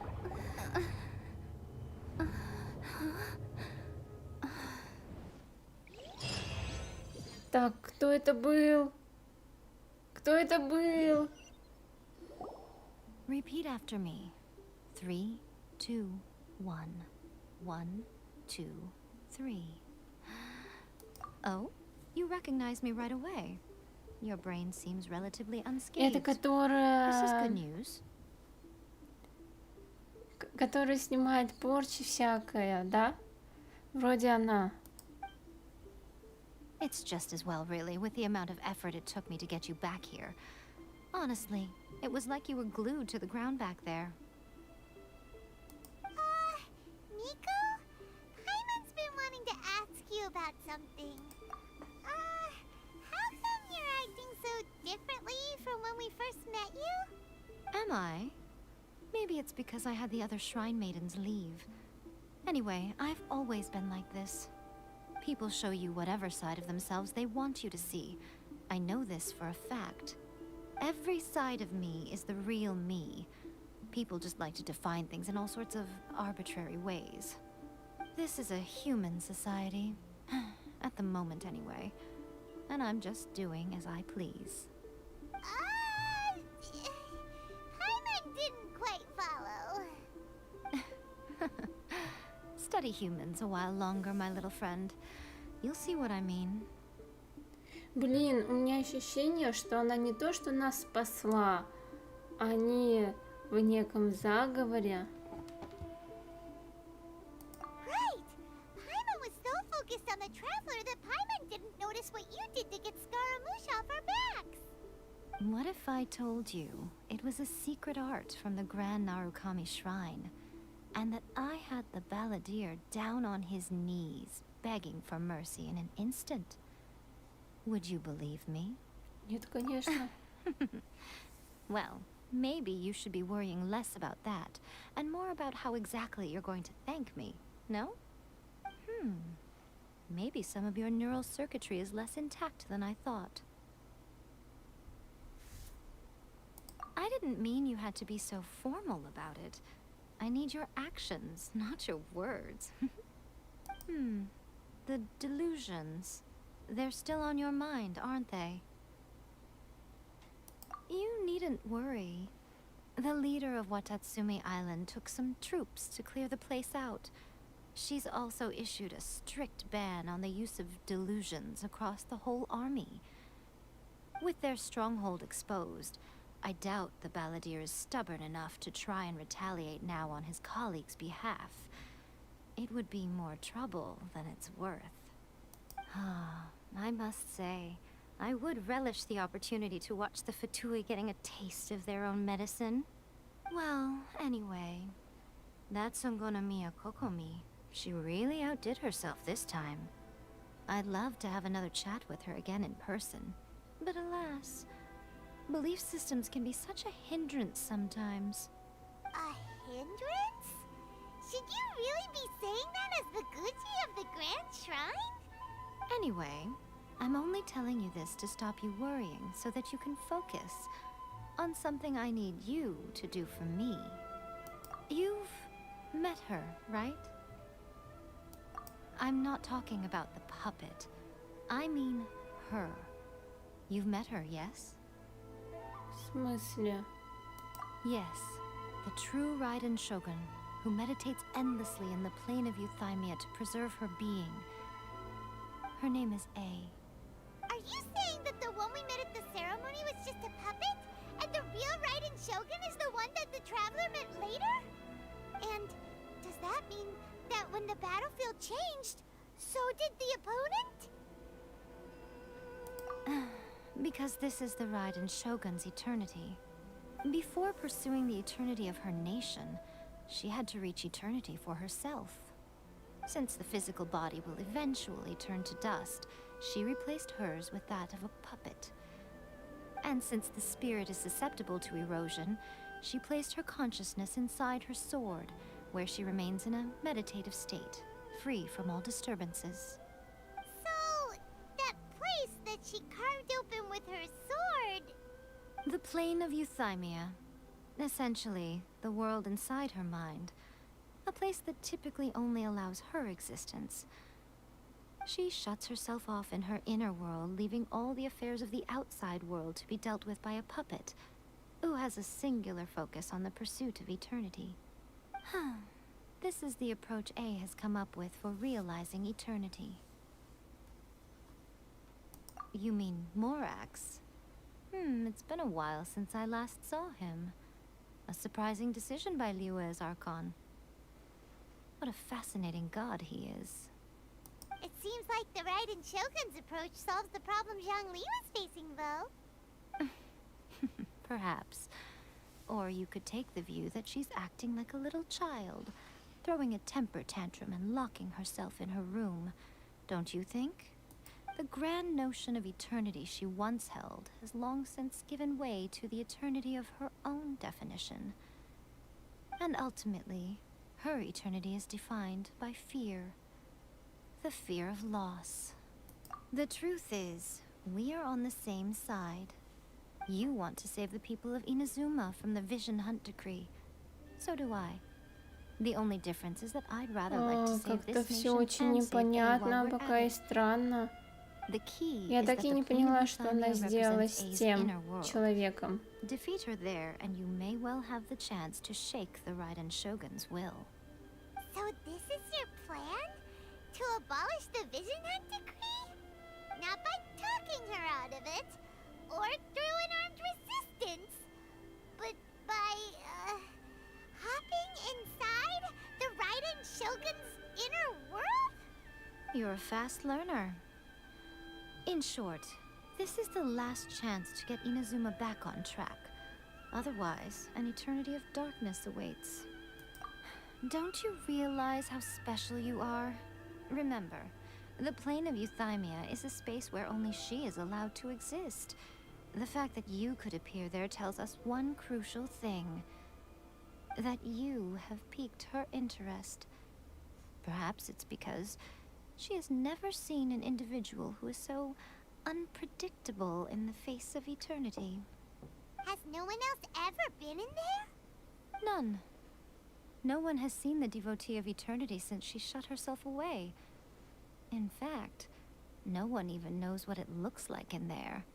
Так, кто это был? Кто это был? Repeat after me. 3, 2, 1. 1, 2, 3. Oh, you recognize me right away. Your brain seems relatively unscathed. Это This is которая... good news. Которая снимает порчи всякое, да? Вроде она. It's just as well, really, with the amount of effort it took me to get you back here. Honestly, it was like you were glued to the ground back there. Nico? Paimon's been wanting to ask you about something. How come you're acting so differently from when we first met you? Am I? Maybe it's because I had the other Shrine Maidens leave. Anyway, I've always been like this. People show you whatever side of themselves they want you to see. I know this for a fact. Every side of me is the real me. People just like to define things in all sorts of arbitrary ways. This is a human society. At the moment, anyway. And I'm just doing as I please. Paimon didn't quite follow. Study humans a while longer, my little friend. You'll see what I mean. Блин, у меня ощущение, что она не то, что нас спасла, они в неком заговоре. Right! Paimon was so focused on the Traveler that Paimon didn't notice what you did to get Scaramouche off our backs. What if I told you it was a secret art from the Grand Narukami Shrine, and that I had the balladeer down on his knees, begging for mercy in an instant? Would you believe me? Нет, конечно. Well, maybe you should be worrying less about that, and more about how exactly you're going to thank me, no? Maybe some of your neural circuitry is less intact than I thought. I didn't mean you had to be so formal about it. I need your actions, not your words. The delusions. They're still on your mind, aren't they? You needn't worry. The leader of Watatsumi Island took some troops to clear the place out. She's also issued a strict ban on the use of delusions across the whole army. With their stronghold exposed, I doubt the balladeer is stubborn enough to try and retaliate now on his colleagues' behalf. It would be more trouble than it's worth. I must say, I would relish the opportunity to watch the Fatui getting a taste of their own medicine. Well, anyway, that Songonomiya Kokomi, she really outdid herself this time. I'd love to have another chat with her again in person, but alas, belief systems can be such a hindrance sometimes. A hindrance? Should you really be saying that as the Gucci of the Grand Shrine? Anyway, I'm only telling you this to stop you worrying so that you can focus on something I need you to do for me. You've met her, right? I'm not talking about the puppet. I mean her. You've met her, yes? В смысле? Yes, the true Raiden Shogun, who meditates endlessly in the plane of Euthymia to preserve her being. Her name is A. Are you saying that the one we met at the ceremony was just a puppet? And the real Raiden Shogun is the one that the Traveler met later? And does that mean that when the battlefield changed, so did the opponent? Because this is the Raiden Shogun's eternity. Before pursuing the eternity of her nation, she had to reach eternity for herself. Since the physical body will eventually turn to dust, she replaced hers with that of a puppet. And since the spirit is susceptible to erosion, she placed her consciousness inside her sword, where she remains in a meditative state, free from all disturbances. So, that place that she carved open with her sword... The plane of Euthymia. Essentially, the world inside her mind. A place that typically only allows her existence. She shuts herself off in her inner world, leaving all the affairs of the outside world to be dealt with by a puppet, who has a singular focus on the pursuit of eternity. This is the approach A has come up with for realizing eternity. You mean Morax? It's been a while since I last saw him. A surprising decision by Liyue's Archon. What a fascinating god he is. It seems like the Raiden Shogun's approach solves the problem Zhang Li was facing, though. Perhaps. Or you could take the view that she's acting like a little child, throwing a temper tantrum and locking herself in her room. Don't you think? The grand notion of eternity she once held has long since given way to the eternity of her own definition. And ultimately, her eternity is defined by fear. The fear of loss. The truth is, we are on the same side. You want to save the people of Inazuma from the Vision Hunt decree. So do I. The only difference is that I'd rather like to save Как-то this все nation очень and save A непонятно, while we're пока at и it. странно. The key Я is так that и the не plane поняла, of что она Euthymia сделала represents с A's тем inner world. человеком. Defeat her there, and you may well have the chance to shake the Raiden Shogun's will. So this is your plan? To abolish the Vision Hunt decree? Not by talking her out of it, or through an armed resistance, but by, hopping inside the Raiden Shogun's inner world? You're a fast learner. In short, This is the last chance to get Inazuma back on track. Otherwise, an eternity of darkness awaits. Don't you realize how special you are? Remember, the plane of Euthymia is a space where only she is allowed to exist. The fact that you could appear there tells us one crucial thing. That you have piqued her interest. Perhaps it's because she has never seen an individual who is so unpredictable in the face of eternity. Has no one else ever been in there? None. No one has seen the devotee of eternity since she shut herself away. In fact, no one even knows what it looks like in there.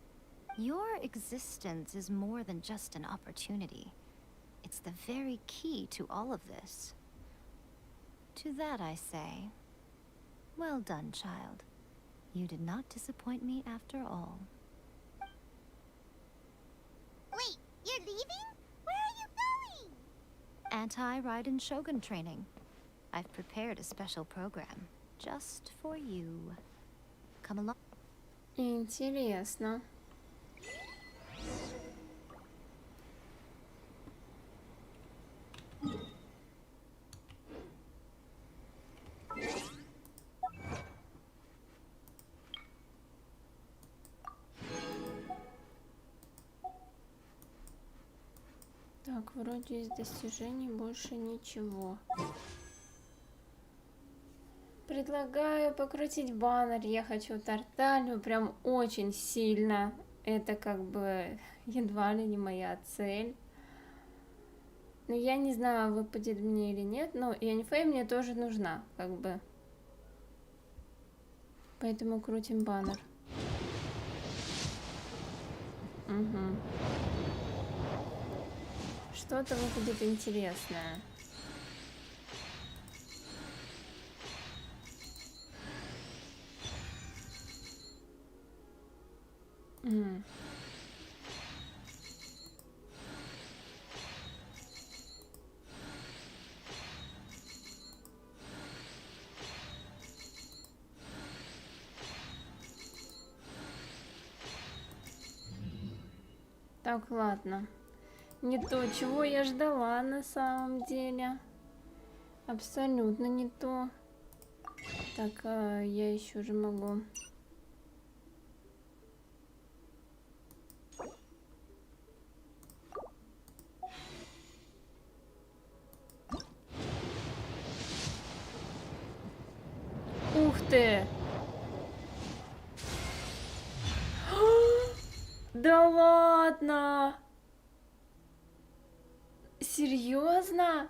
Your existence is more than just an opportunity. It's the very key to all of this. To that I say, well done, child. You did not disappoint me after all. Wait, you're leaving? Where are you going? Anti-Raiden Shogun training. I've prepared a special program just for you. Come along. Интересно. Так, вроде из достижений больше ничего. Предлагаю покрутить баннер. Я хочу Тарталью прям очень сильно. Это как бы едва ли не моя цель. Но я не знаю, выпадет мне или нет. Но Яньфэй мне тоже нужна, как бы. Поэтому крутим баннер. Угу. Что-то выпадет интересное. Так, ладно. Не то, чего я ждала на самом деле. Абсолютно не то. Так, я еще же могу. Ух ты! Да ладно! Серьезно?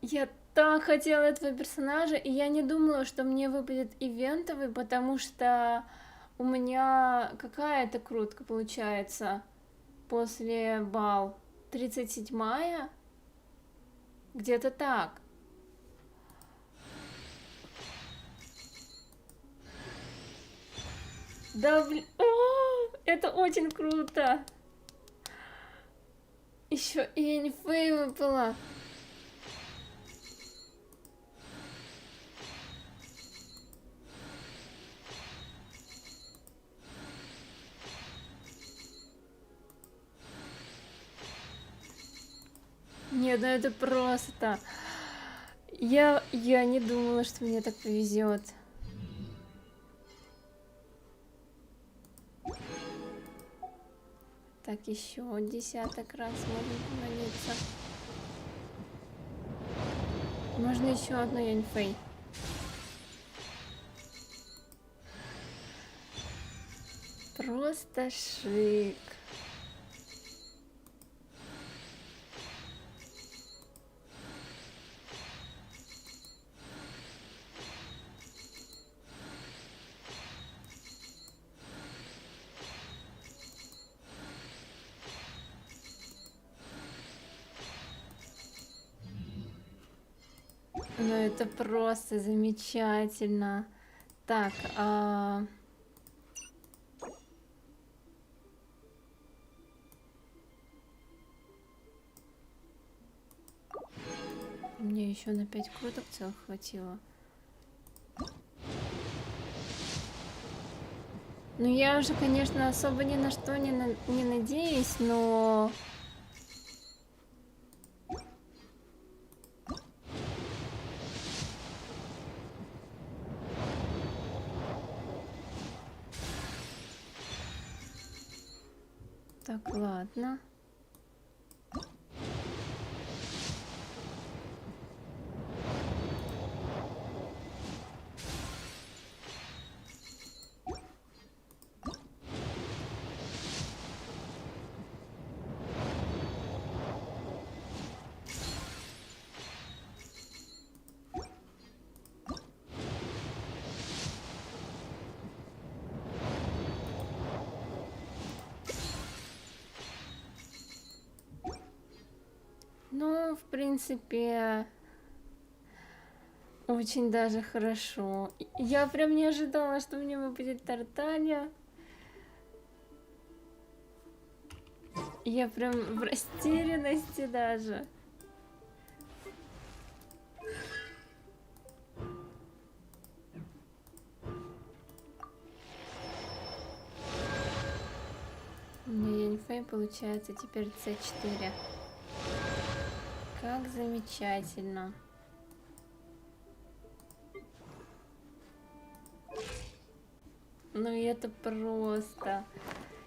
Я так хотела этого персонажа, и я не думала, что мне выпадет ивентовый, потому что у меня какая-то крутка получается после бал. 37-я? Где-то так. Да блин, это очень круто. Еще и Яньфэй выпала. Нет, ну это просто. Я не думала, что мне так повезет. Так, еще десяток раз можно помолиться. Можно еще одну Яньфэй. Просто шик. Ну это просто замечательно. Так, мне еще на 5 круток целых хватило. Ну, я уже, конечно, особо ни на что не надеюсь, но... Так, ладно. Ну, в принципе, очень даже хорошо. Я прям не ожидала, что мне выпадет Тарталья. Я прям в растерянности даже. У меня Яньфэй получается теперь С4. Как замечательно. Ну и это просто.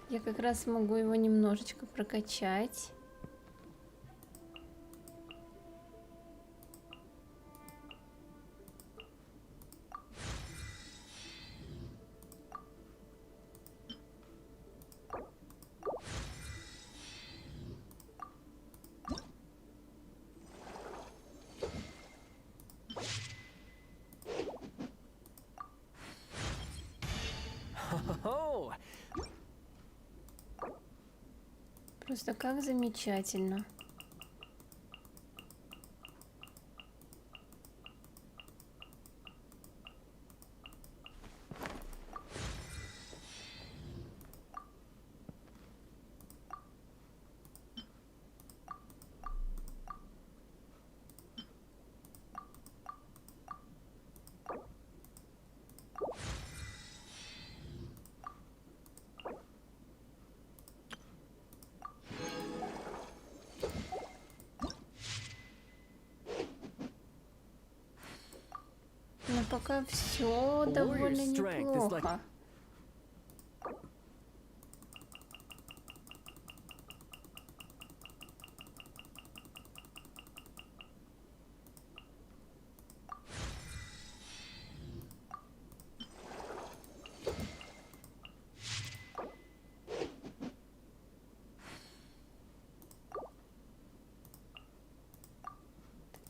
Я как раз могу его немножечко прокачать. Хо-хо-хо! Просто как замечательно. Но пока все довольно неплохо.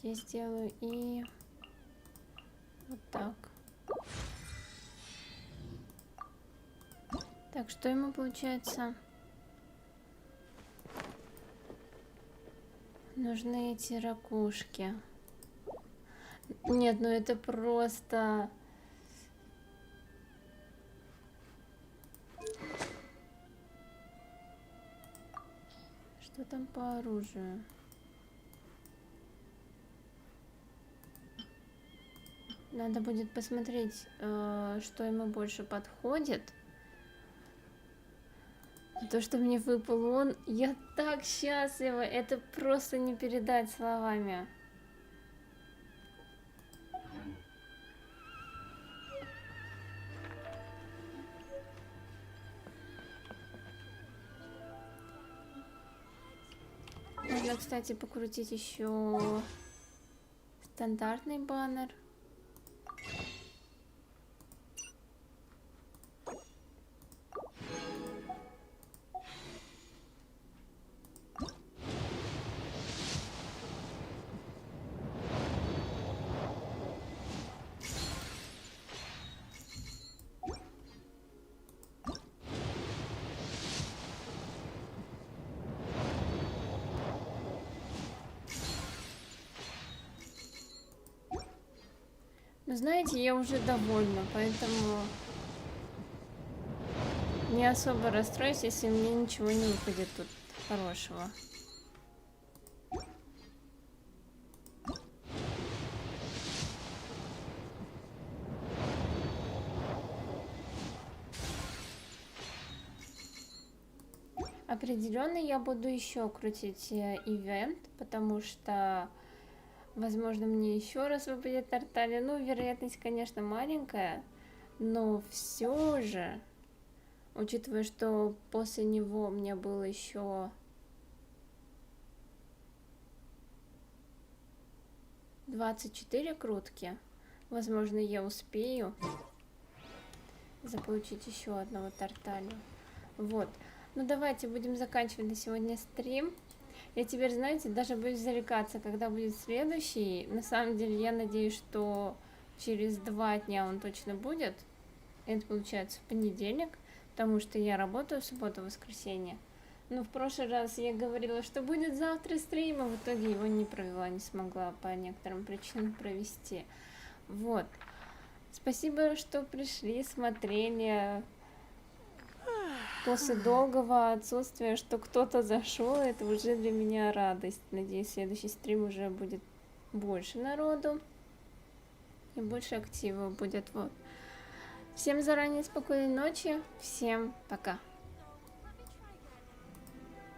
Я сделаю и вот так. Так, что ему получается? Нужны эти ракушки. Нет, ну это просто... Что там по оружию? Надо будет посмотреть, что ему больше подходит. То, что мне выпал он, я так счастлива, это просто не передать словами. Можно, кстати, покрутить еще стандартный баннер. Ну, знаете, я уже довольна, поэтому не особо расстроюсь, если мне ничего не выпадет тут хорошего. определенно я буду еще крутить ивент, потому что, возможно, мне еще раз выпадет Тарталья. Ну, вероятность, конечно, маленькая, но все же, учитывая, что после него у меня было еще 24 крутки, возможно, я успею заполучить еще одного Тарталью. Вот. Ну, давайте будем заканчивать на сегодня стрим. Я теперь, знаете, даже боюсь зарекаться, когда будет следующий. На самом деле, я надеюсь, что через 2 дня он точно будет. Это получается в понедельник, потому что я работаю в субботу, воскресенье. Но в прошлый раз я говорила, что будет завтра стрим, а в итоге его не провела, не смогла по некоторым причинам провести. Вот. Спасибо, что пришли, смотрели. После долгого отсутствия, что кто-то зашел, это уже для меня радость. Надеюсь, следующий стрим уже будет больше народу и больше актива будет. Вот. Всем заранее спокойной ночи, всем пока.